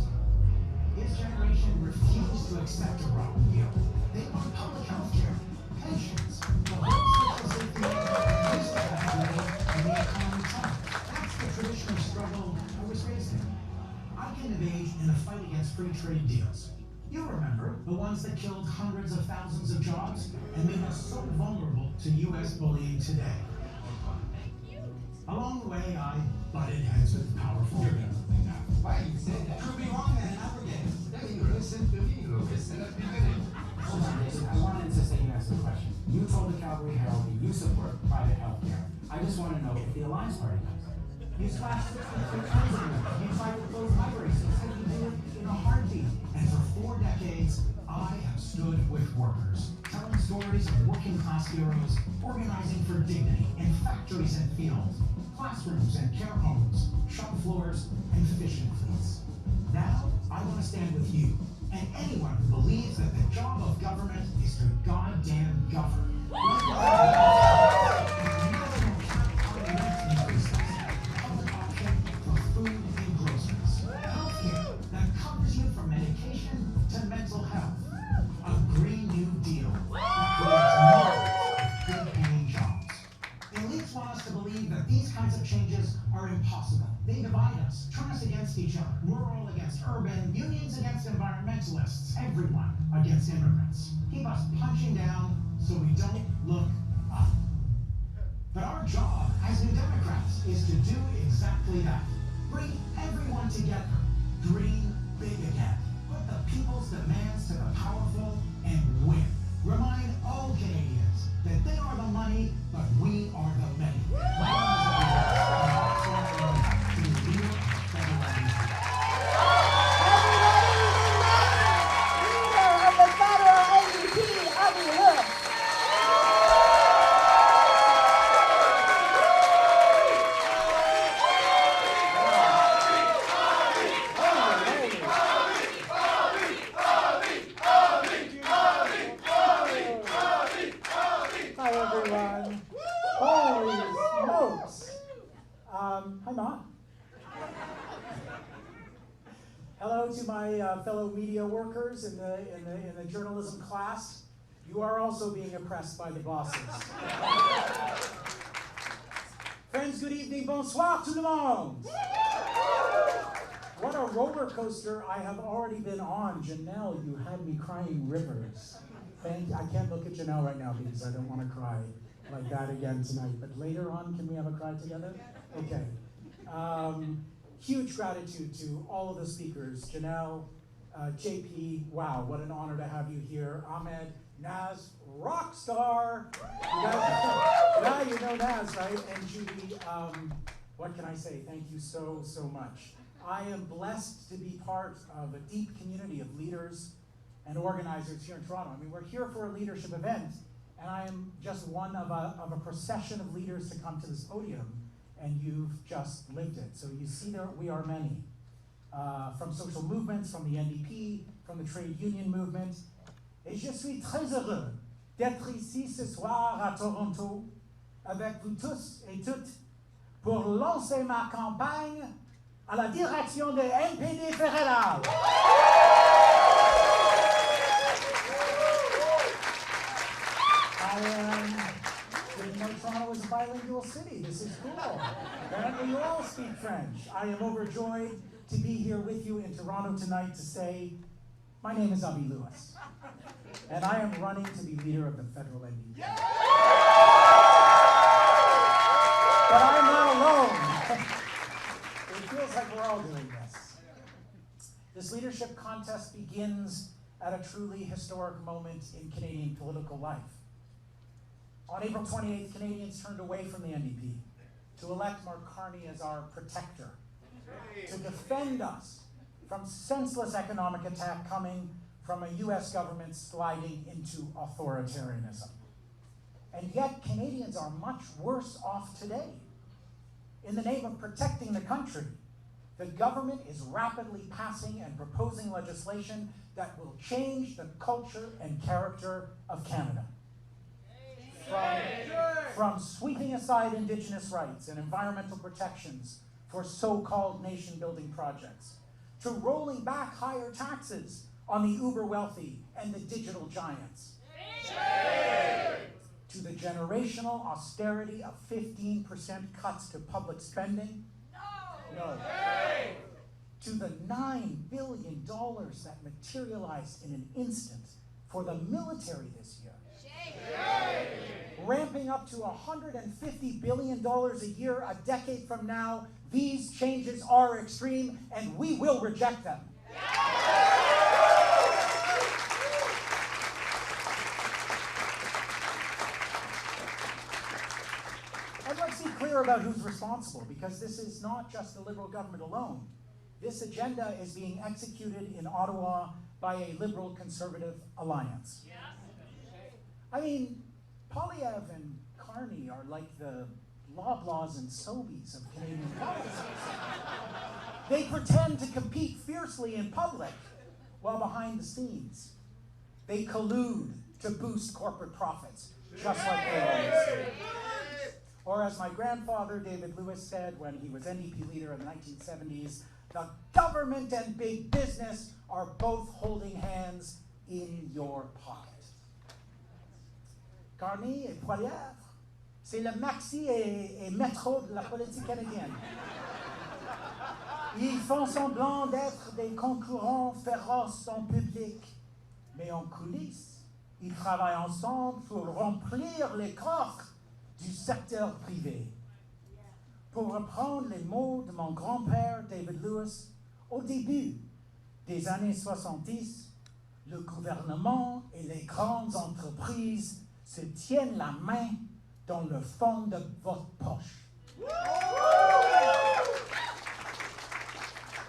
His generation refused to accept a rotten deal. They want public health care, pensions, the whole social safety net that used to have in the economy time. That's the traditional struggle I was raised in. I came of age in the fight against free trade deals. You remember the ones that killed hundreds of thousands of jobs and made us so vulnerable to U.S. bullying today. Along the way, I butted heads with powerful. Why you said that? Could be wrong then, I forget. Then you listen to me, Lucas, and let's begin it. Hold on, David. I want to insist that you answer the question. You told the Calgary Herald that you support private health care. I just want to know if the Alliance Party does. You slashed 63 tons of them. You tried to close libraries. You said you do it in a heartbeat. And for 4 decades, I have stood with workers, telling stories of working class heroes, organizing for dignity in factories and fields, classrooms and care homes, shop floors and fishing fleets. Now, I want to stand with you and anyone who believes that the job of government is to goddamn govern. Public option for food and groceries. Healthcare that covers you from medication to mental health. A Green New Deal that creates millions of good-paying jobs. Elites want us to believe that these kinds of changes are impossible. They divide us, turn us against each other, rural against urban, unions against environmentalists, everyone against immigrants. Keep us punching down so we don't look up. But our job as New Democrats is to do exactly that. Bring everyone together. Dream big again. Put the people's demands to the powerful and win. Remind all Canadians that they are the money, but we are the many. Leader of the federal NDP, Avi Lewis. Hi everyone. Holy smokes. Hi Mom. Hello to my fellow media workers in the journalism class. You are also being oppressed by the bosses. Friends, good evening. Bonsoir tout le monde. What a roller coaster I have already been on. Janelle, you had me crying rivers. I can't look at Janelle right now because I don't want to cry. like that again tonight. But later on, can we have a cry together? Okay. Huge gratitude to all of the speakers. Janelle, JP, wow, what an honor to have you here. Ahmed, Naz, rock star. Yeah, you know Naz, right? And Judy, what can I say? Thank you so, so much. I am blessed to be part of a deep community of leaders and organizers here in Toronto. I mean, we're here for a leadership event, and I am just one of a procession of leaders to come to this podium, and you've just lived it. So you see there, we are many. From social movements, from the NDP, from the trade union movement. Et je suis très heureux d'être ici ce soir à Toronto avec vous tous et toutes pour lancer ma campagne à la direction de NPD fédéral. Didn't know Toronto was a bilingual city. This is cool. Apparently you all speak French. I am overjoyed to be here with you in Toronto tonight to say, my name is Avi Lewis, and I am running to be leader of the federal NDP. Yeah! But I'm not alone. It feels like we're all doing this. This leadership contest begins at a truly historic moment in Canadian political life. On April 28th, Canadians turned away from the NDP to elect Mark Carney as our protector, to defend us from senseless economic attack coming from a US government sliding into authoritarianism. And yet, Canadians are much worse off today. In the name of protecting the country, the government is rapidly passing and proposing legislation that will change the culture and character of Canada. From sweeping aside Indigenous rights and environmental protections for so-called nation-building projects, to rolling back higher taxes on the uber-wealthy and the digital giants, to the generational austerity of 15% cuts to public spending, no. To the $9 billion that materialized in an instant for the military this year, ramping up to $150 billion a year a decade from now. These changes are extreme, and we will reject them. And let's be clear about who's responsible, because this is not just the Liberal government alone. This agenda is being executed in Ottawa by a Liberal-Conservative alliance. I mean, Polyev and Carney are like the Loblaws and Sobeys of Canadian politics. They pretend to compete fiercely in public, while behind the scenes, they collude to boost corporate profits, just like they always do. Or as my grandfather, David Lewis, said when he was NDP leader in the 1970s, the government and big business are both holding hands in your pocket. Carney et Poilievre, c'est le maxi et métro de la politique canadienne. Ils font semblant d'être des concurrents féroces en public, mais en coulisses, ils travaillent ensemble pour remplir les coffres du secteur privé. Pour reprendre les mots de mon grand-père David Lewis, au début des années 70, le gouvernement et les grandes entreprises se tiennent la main dans le fond de votre poche.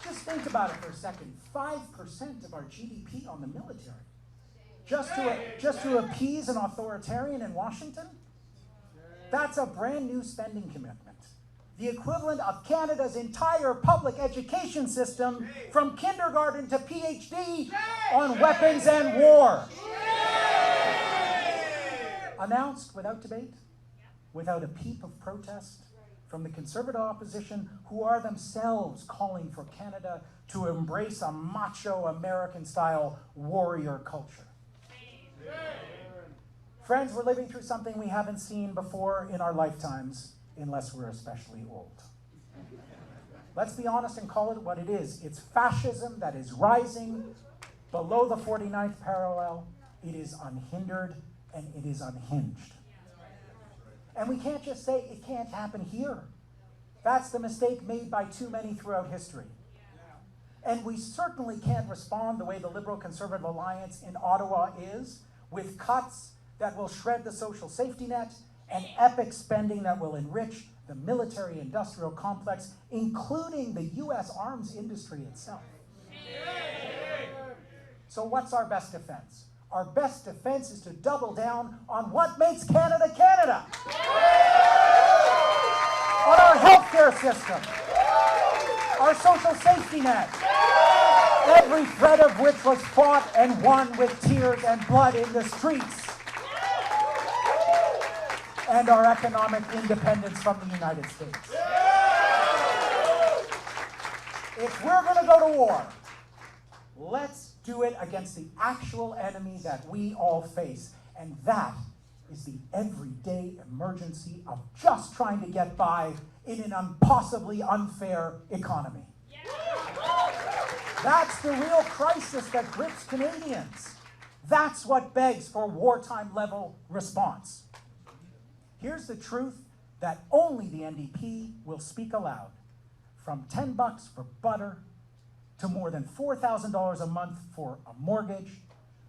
Just think about it for a second. 5% of our GDP on the military. Just to appease an authoritarian in Washington? That's a brand new spending commitment. The equivalent of Canada's entire public education system from kindergarten to PhD on weapons and war. Announced without debate, without a peep of protest from the Conservative opposition, who are themselves calling for Canada to embrace a macho American-style warrior culture. Friends, we're living through something we haven't seen before in our lifetimes, unless we're especially old. Let's be honest and call it what it is. It's fascism that is rising below the 49th parallel. It is unhindered and it is unhinged. And we can't just say it can't happen here. That's the mistake made by too many throughout history. And we certainly can't respond the way the Liberal Conservative Alliance in Ottawa is, with cuts that will shred the social safety net and epic spending that will enrich the military-industrial complex, including the US arms industry itself. So what's our best defense? Our best defense is to double down on what makes Canada, Canada. On our healthcare system, our social safety net, every thread of which was fought and won with tears and blood in the streets, and our economic independence from the United States. If we're going to go to war, let's do it against the actual enemy that we all face, and that is the everyday emergency of just trying to get by in an impossibly unfair economy. That's the real crisis that grips Canadians. That's what begs for wartime level response. Here's the truth that only the NDP will speak aloud. From $10 for butter to more than $4,000 a month for a mortgage,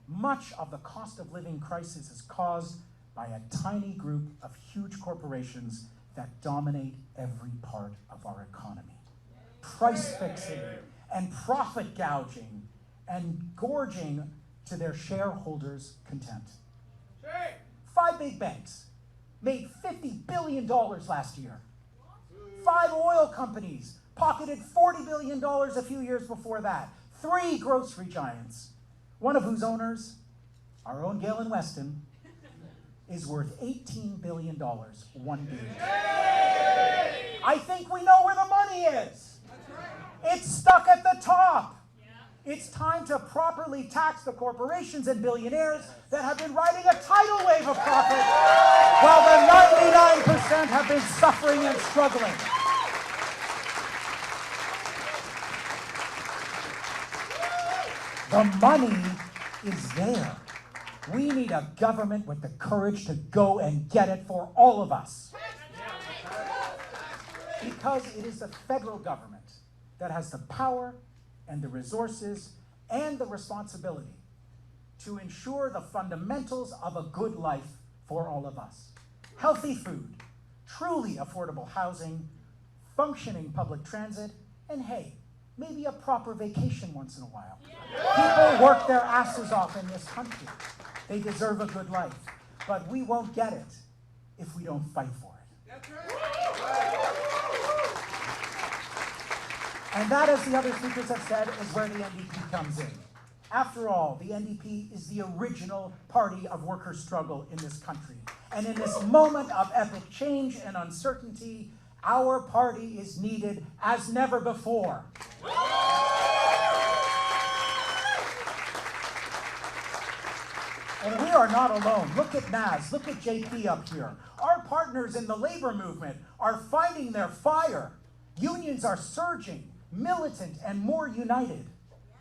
much of the cost of living crisis is caused by a tiny group of huge corporations that dominate every part of our economy. Price fixing and profit gouging and gorging to their shareholders' content. 5 big banks made $50 billion last year. 5 oil companies pocketed $40 billion a few years before that. 3 grocery giants, one of whose owners, our own Galen Weston, is worth $18 billion, one billion. I think we know where the money is. It's stuck at the top. It's time to properly tax the corporations and billionaires that have been riding a tidal wave of profit while the 99% have been suffering and struggling. The money is there. We need a government with the courage to go and get it for all of us. Because it is the federal government that has the power and the resources and the responsibility to ensure the fundamentals of a good life for all of us. Healthy food, truly affordable housing, functioning public transit, and hey, maybe a proper vacation once in a while. People work their asses off in this country. They deserve a good life. But we won't get it if we don't fight for it. That's right. And that, as the other speakers have said, is where the NDP comes in. After all, the NDP is the original party of worker struggle in this country. And in this moment of epic change and uncertainty, our party is needed as never before. And we are not alone. Look at Naz, look at JP up here. Our partners in the labor movement are finding their fire. Unions are surging, militant, and more united.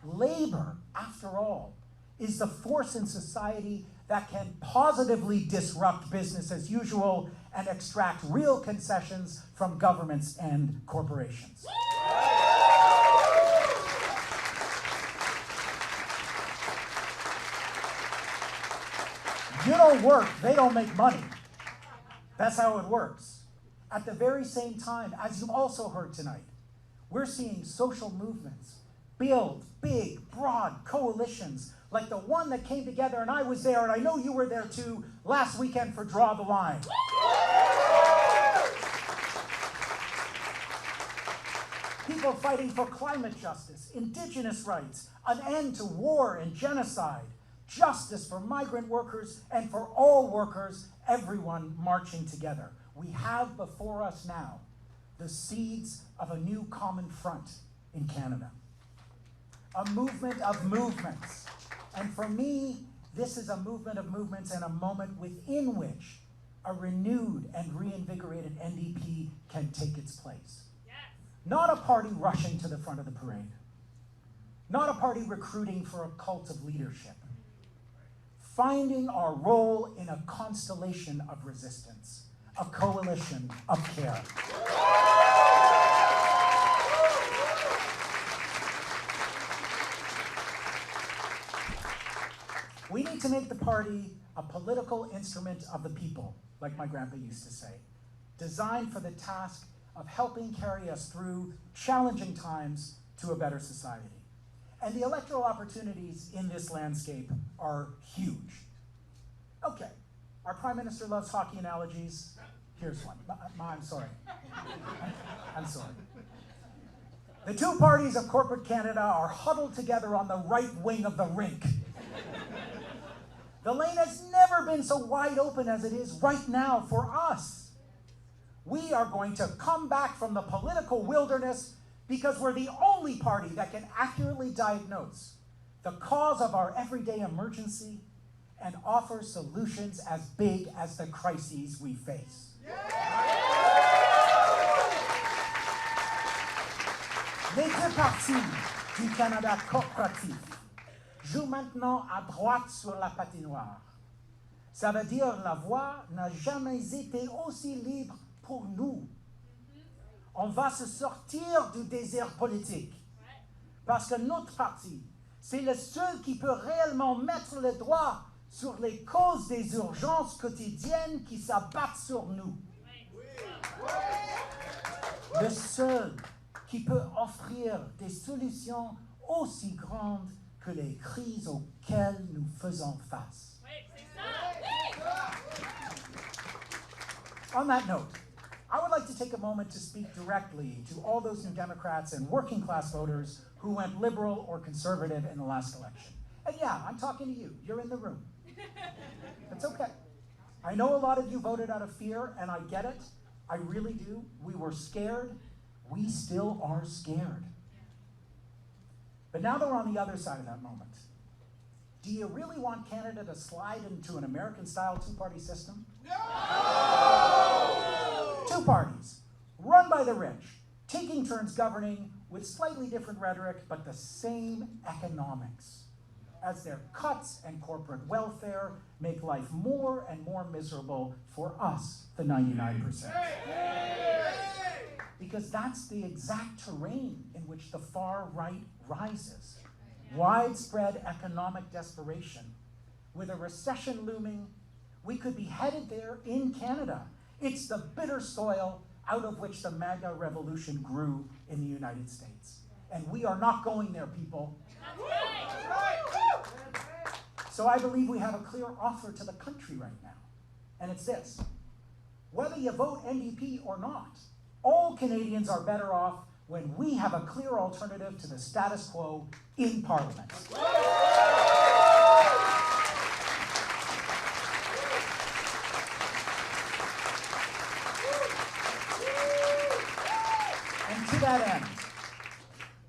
Labor, after all, is the force in society that can positively disrupt business as usual and extract real concessions from governments and corporations. You don't work, they don't make money. That's how it works. At the very same time, as you also heard tonight, we're seeing social movements build big, broad coalitions like the one that came together, and I was there, and I know you were there too, last weekend for Draw the Line. People fighting for climate justice, indigenous rights, an end to war and genocide, justice for migrant workers and for all workers, everyone marching together. We have before us now the seeds of a new common front in Canada. A movement of movements. And for me, this is a movement of movements and a moment within which a renewed and reinvigorated NDP can take its place. Yes. Not a party rushing to the front of the parade. Not a party recruiting for a cult of leadership. Finding our role in a constellation of resistance. a coalition of care. We need to make the party a political instrument of the people, like my grandpa used to say, designed for the task of helping carry us through challenging times to a better society. And the electoral opportunities in this landscape are huge. Okay, our Prime Minister loves hockey analogies. Here's one. I'm sorry. I'm sorry. The two parties of corporate Canada are huddled together on the right wing of the rink. The lane has never been so wide open as it is right now for us. We are going to come back from the political wilderness because we're the only party that can accurately diagnose the cause of our everyday emergency and offer solutions as big as the crises we face. Les deux partis du Canada coopératif jouent maintenant à droite sur la patinoire. Ça veut dire la voie n'a jamais été aussi libre pour nous. On va se sortir du désert politique parce que notre parti, c'est le seul qui peut réellement mettre le doigt sur les causes des urgences quotidiennes qui s'abattent sur nous. Le seul qui peut offrir des solutions aussi grandes que les crises auxquelles nous faisons face. On that note, I would like to take a moment to speak directly to all those New Democrats and working class voters who went liberal or conservative in the last election. And yeah, I'm talking to you. You're in the room. It's okay. I know a lot of you voted out of fear, and I get it. I really do. We were scared. We still are scared. But now that we're on the other side of that moment, do you really want Canada to slide into an American-style two-party system? No! Two parties, run by the rich, taking turns governing with slightly different rhetoric, but the same economics, as their cuts and corporate welfare make life more and more miserable for us, the 99%. Because that's the exact terrain in which the far right rises. Widespread economic desperation. With a recession looming, we could be headed there in Canada. It's the bitter soil out of which the MAGA revolution grew in the United States. And we are not going there, people. So I believe we have a clear offer to the country right now. And it's this. Whether you vote NDP or not, all Canadians are better off when we have a clear alternative to the status quo in Parliament. And to that end,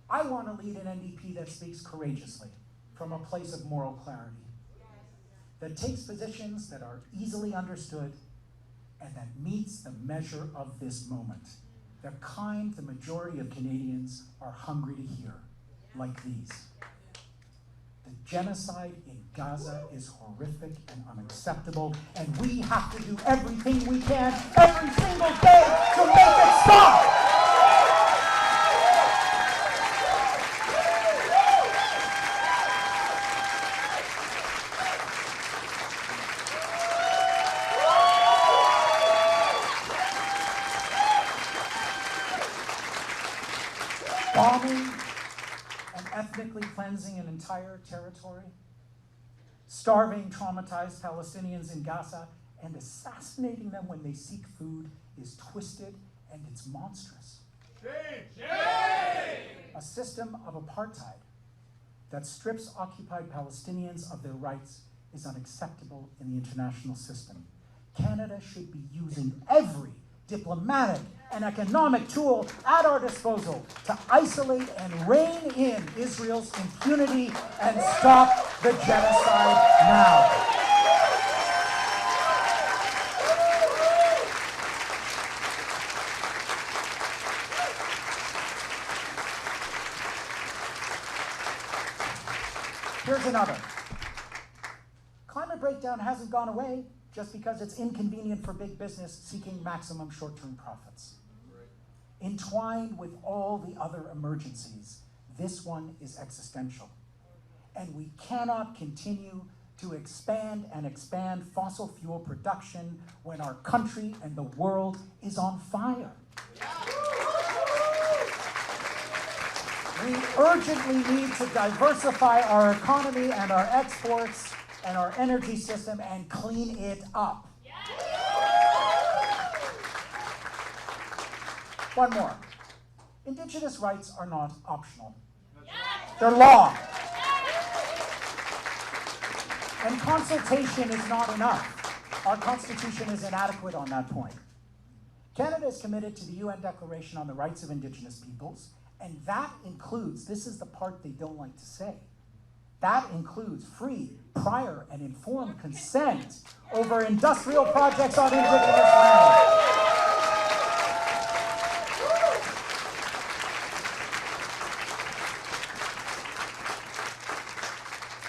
I want to lead an NDP that speaks courageously from a place of moral clarity, that takes positions that are easily understood and that meets the measure of this moment. The kind the majority of Canadians are hungry to hear, like these. The genocide in Gaza is horrific and unacceptable, and we have to do everything we can every single day to make it stop! Bombing and ethnically cleansing an entire territory, starving traumatized Palestinians in Gaza, and assassinating them when they seek food is twisted and it's monstrous. A system of apartheid that strips occupied Palestinians of their rights is unacceptable in the international system. Canada should be using every diplomatic and economic tool at our disposal to isolate and rein in Israel's impunity and stop the genocide now. Here's another. Climate breakdown hasn't gone away. just because it's inconvenient for big business seeking maximum short-term profits. Entwined with all the other emergencies, this one is existential. And we cannot continue to expand and expand fossil fuel production when our country and the world is on fire. We urgently need to diversify our economy and our exports and our energy system and clean it up. One more. Indigenous rights are not optional. They're law. And consultation is not enough. Our Constitution is inadequate on that point. Canada is committed to the UN Declaration on the Rights of Indigenous Peoples, and that includes, this is the part they don't like to say, that includes free, prior, and informed consent over industrial projects on Indigenous land.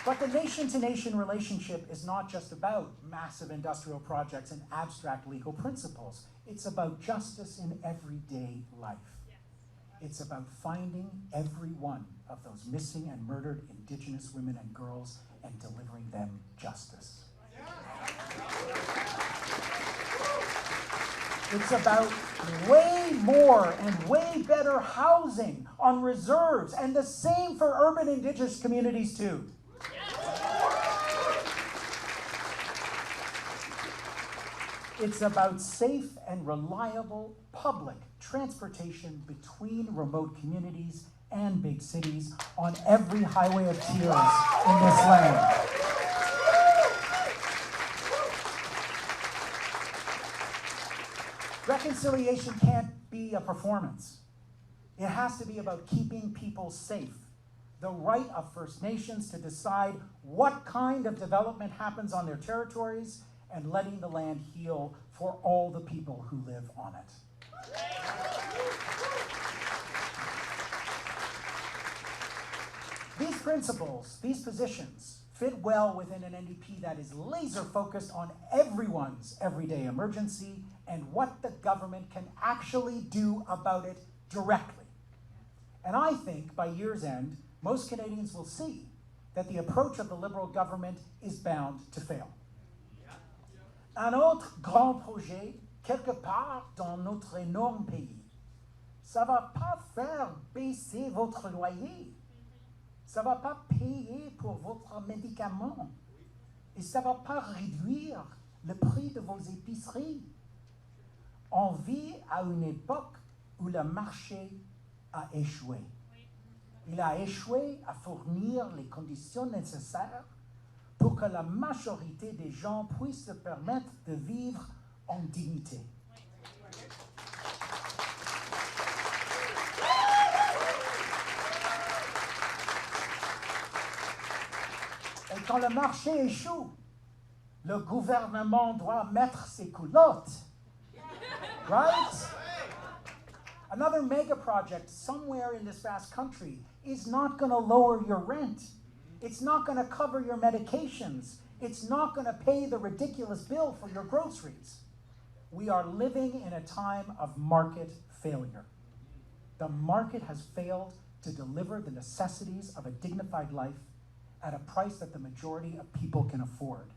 But the nation-to-nation relationship is not just about massive industrial projects and abstract legal principles. It's about justice in everyday life. It's about finding every one of those missing and murdered Indigenous women and girls and delivering them justice. It's about way more and way better housing on reserves, and the same for urban Indigenous communities too. It's about safe and reliable public transportation between remote communities and big cities on every highway of tears in this land. Reconciliation can't be a performance. It has to be about keeping people safe. The right of First Nations to decide what kind of development happens on their territories and letting the land heal for all the people who live on it. These principles, these positions, fit well within an NDP that is laser focused on everyone's everyday emergency and what the government can actually do about it directly. And I think by year's end, most Canadians will see that the approach of the Liberal government is bound to fail. Un autre grand projet, quelque part dans notre énorme pays, ça va pas faire baisser votre loyer, ça va pas payer pour votre médicament, et ça va pas réduire le prix de vos épiceries. On vit à une époque où le marché a échoué. Il a échoué à fournir les conditions nécessaires pour que la majorité des gens puissent se permettre de vivre en dignité. Et quand le marché échoue, le gouvernement doit mettre ses culottes. Right? Another mega project somewhere in this vast country is not going to lower your rent. It's not going to cover your medications. It's not going to pay the ridiculous bill for your groceries. We are living in a time of market failure. The market has failed to deliver the necessities of a dignified life at a price that the majority of people can afford.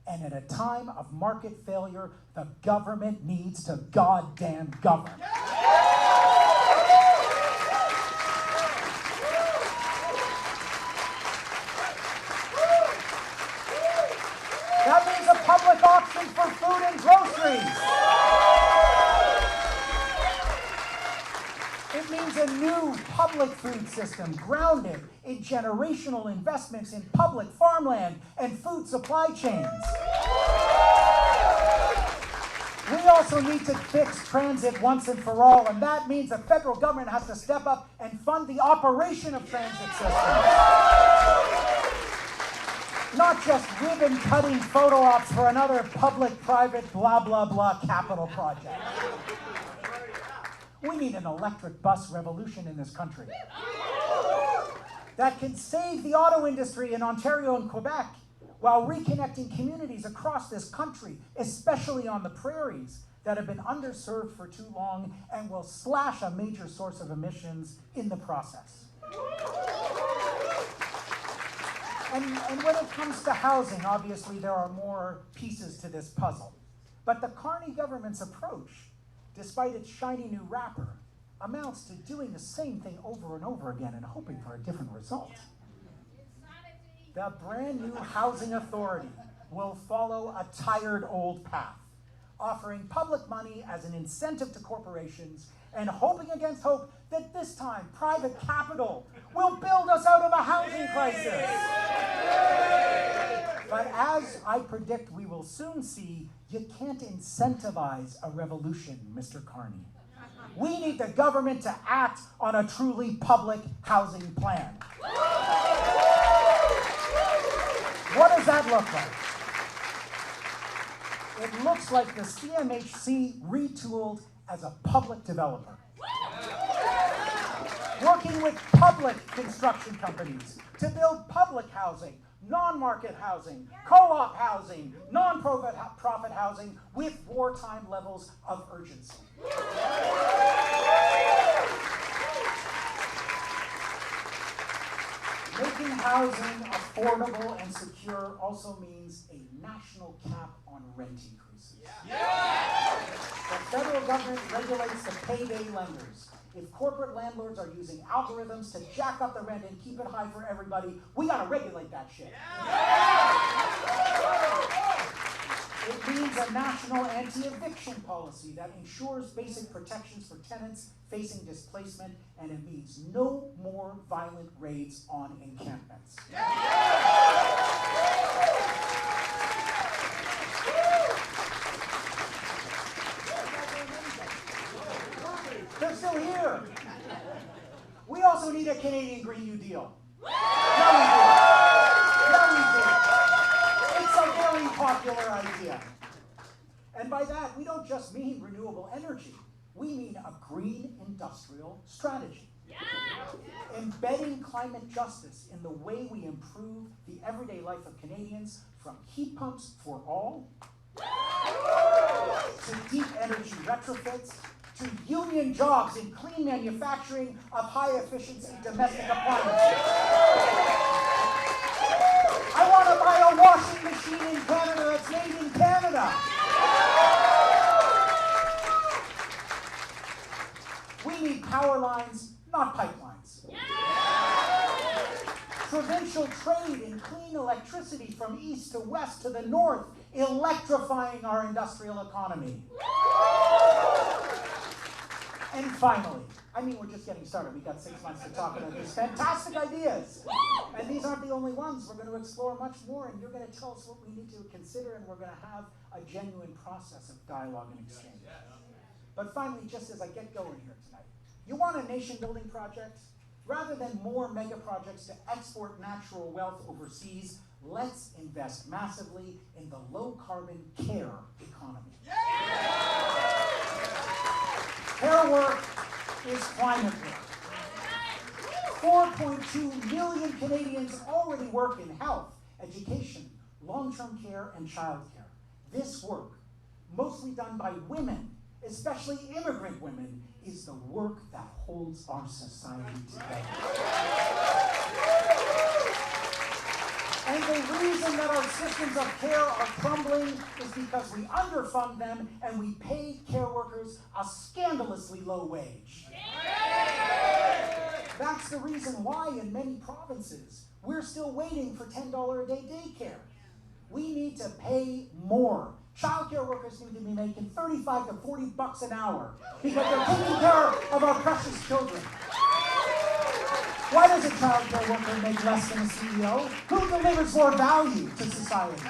And at a time of market failure, the government needs to goddamn govern. That means a public auction for food and groceries. It means a new public food system grounded in generational investments in public farmland and food supply chains. We also need to fix transit once and for all, and that means the federal government has to step up and fund the operation of transit systems. Not just ribbon-cutting photo ops for another public-private blah, blah, blah capital project. We need an electric bus revolution in this country that can save the auto industry in Ontario and Quebec while reconnecting communities across this country, especially on the prairies, that have been underserved for too long and will slash a major source of emissions in the process. And when it comes to housing, obviously there are more pieces to this puzzle. But the Carney government's approach, despite its shiny new wrapper, amounts to doing the same thing over and over again and hoping for a different result. The brand new housing authority will follow a tired old path, offering public money as an incentive to corporations and hoping against hope that this time private capital will build us out of a housing crisis. But as I predict we will soon see, you can't incentivize a revolution, Mr. Carney. We need the government to act on a truly public housing plan. What does that look like? It looks like the CMHC retooled as a public developer. Working with public construction companies to build public housing, non-market housing, co-op housing, non-profit housing with wartime levels of urgency. Making housing affordable and secure also means a national cap on rent increases. The federal government regulates the payday lenders. If corporate landlords are using algorithms to jack up the rent and keep it high for everybody, we gotta regulate that shit. It means a national anti-eviction policy that ensures basic protections for tenants facing displacement, and it means no more violent raids on encampments. They're still here. We also need a Canadian Green New Deal. Yeah, we do. It's a very popular idea. And by that, we don't just mean renewable energy. We mean a green industrial strategy. Embedding climate justice in the way we improve the everyday life of Canadians, from heat pumps for all, to deep energy retrofits, to union jobs in clean manufacturing of high-efficiency domestic appliances. I want to buy a washing machine in Canada that's made in Canada. We need power lines, not pipelines. Provincial trade in clean electricity from east to west to the north, electrifying our industrial economy. And finally, I mean, we're just getting started. We've got 6 months to talk about these fantastic ideas. And these aren't the only ones. We're going to explore much more, and you're going to tell us what we need to consider, and we're going to have a genuine process of dialogue and exchange. But finally, just as I get going here tonight, you want a nation-building project? Rather than more mega projects to export natural wealth overseas, let's invest massively in the low-carbon care economy. Care work is climate work. 4.2 million Canadians already work in health, education, long-term care, and childcare. This work, mostly done by women, especially immigrant women, is the work that holds our society together. And the reason that our systems of care are crumbling is because we underfund them and we pay care workers a scandalously low wage. That's the reason why in many provinces we're still waiting for $10 a day daycare. We need to pay more. Childcare workers need to be making $35 to $40 an hour because they're taking care of our precious children. Why does a childcare worker make less than a CEO? Who delivers more value to society?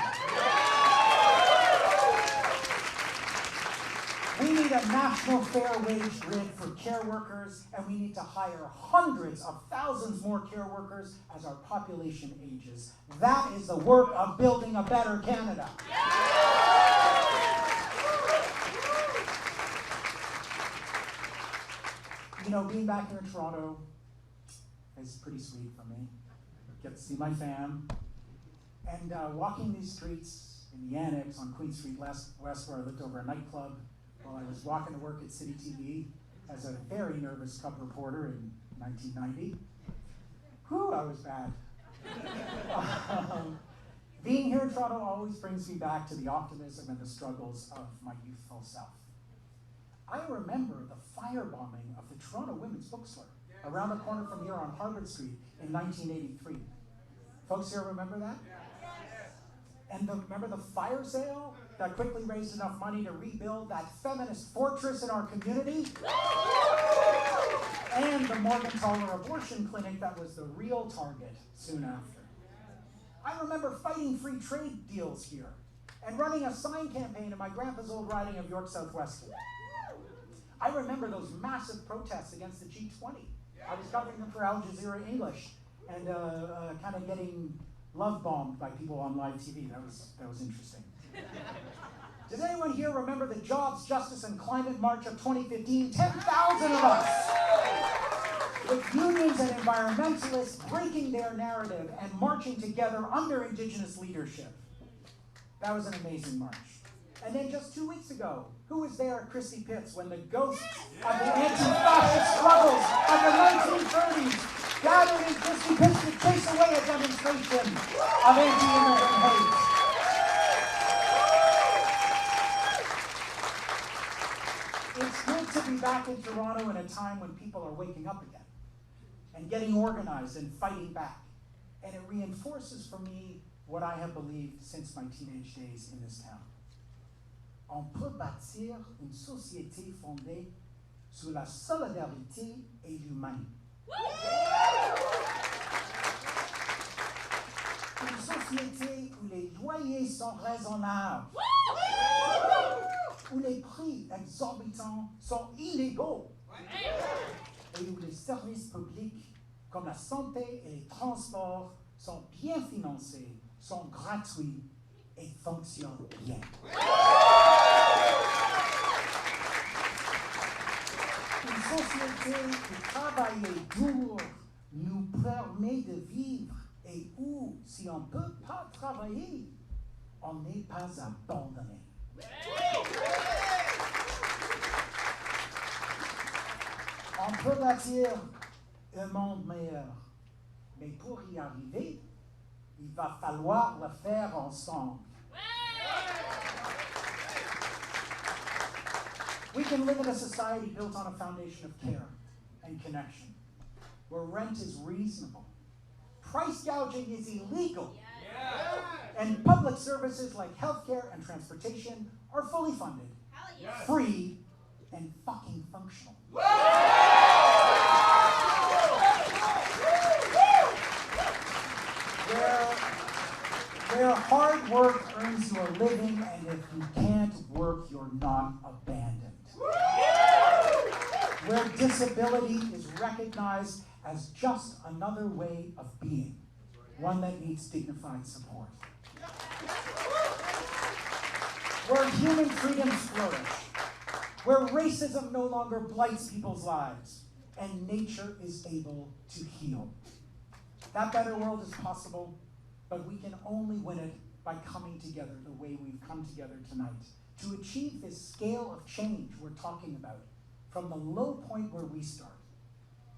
We need a national fair wage grid for care workers, and we need to hire hundreds of thousands more care workers as our population ages. That is the work of building a better Canada. You know, being back here in Toronto is pretty sweet for me. Get to see my fam. And walking these streets in the Annex on Queen Street West where I lived over a nightclub while I was walking to work at City TV as a very nervous cub reporter in 1990. Whew, I was bad. Being here in Toronto always brings me back to the optimism and the struggles of my youthful self. I remember the firebombing of the Toronto Women's Bookstore around the corner from here on Harvard Street in 1983. Folks here remember that? And remember the fire sale that quickly raised enough money to rebuild that feminist fortress in our community? And the Morgentaler abortion clinic that was the real target soon after. I remember fighting free trade deals here and running a sign campaign in my grandpa's old riding of York Southwest. I remember those massive protests against the G20. I was covering them for Al Jazeera English and kind of getting love bombed by people on live TV. That was interesting. Does anyone here remember the Jobs, Justice, and Climate March of 2015? 10,000 of us! With unions and environmentalists breaking their narrative and marching together under Indigenous leadership. That was an amazing march. And then just 2 weeks ago, who was there at Christie Pitts when the ghosts of the anti-fascist struggles of the 1930s gathered in Christie Pitts to chase away a demonstration of anti-immigrant hate? It's good to be back in Toronto in a time when people are waking up again and getting organized and fighting back. And it reinforces for me what I have believed since my teenage days in this town. On peut bâtir une société fondée sur la solidarité et l'humain. Une société où les loyers sont raisonnables, où les prix exorbitants sont illégaux, et où les services publics comme la santé et les transports sont bien financés, sont gratuits et fonctionnent bien. Une société où travailler dur nous permet de vivre et où, si on ne peut pas travailler, on n'est pas abandonné. On peut bâtir un monde meilleur, mais pour y arriver, il va falloir le faire ensemble. We can live in a society built on a foundation of care and connection, where rent is reasonable, price gouging is illegal, and public services like healthcare and transportation are fully funded, free, and fucking functional. Where hard work earns you a living, and if you can't work, you're not abandoned. Where disability is recognized as just another way of being, one that needs dignified support. Where human freedoms flourish, where racism no longer blights people's lives, and nature is able to heal. That better world is possible, but we can only win it by coming together the way we've come together tonight to achieve this scale of change we're talking about from the low point where we start.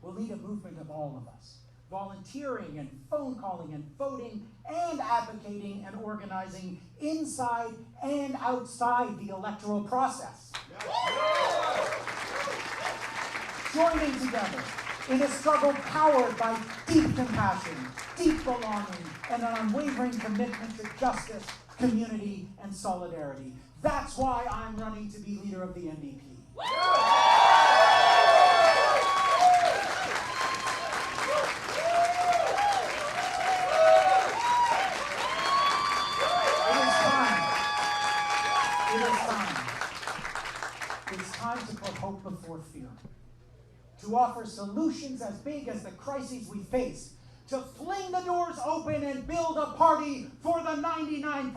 We'll need a movement of all of us, volunteering and phone calling and voting and advocating and organizing inside and outside the electoral process. Joining together in a struggle powered by deep compassion, deep belonging, and an unwavering commitment to justice, community, and solidarity. That's why I'm running to be leader of the NDP. It's time to put hope before fear, to offer solutions as big as the crises we face, to fling the doors open and build a party for the 99%.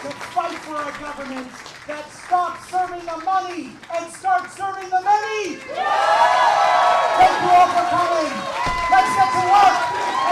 To fight for a government that stops serving the money and starts serving the many. Thank you all for coming. Let's get to work.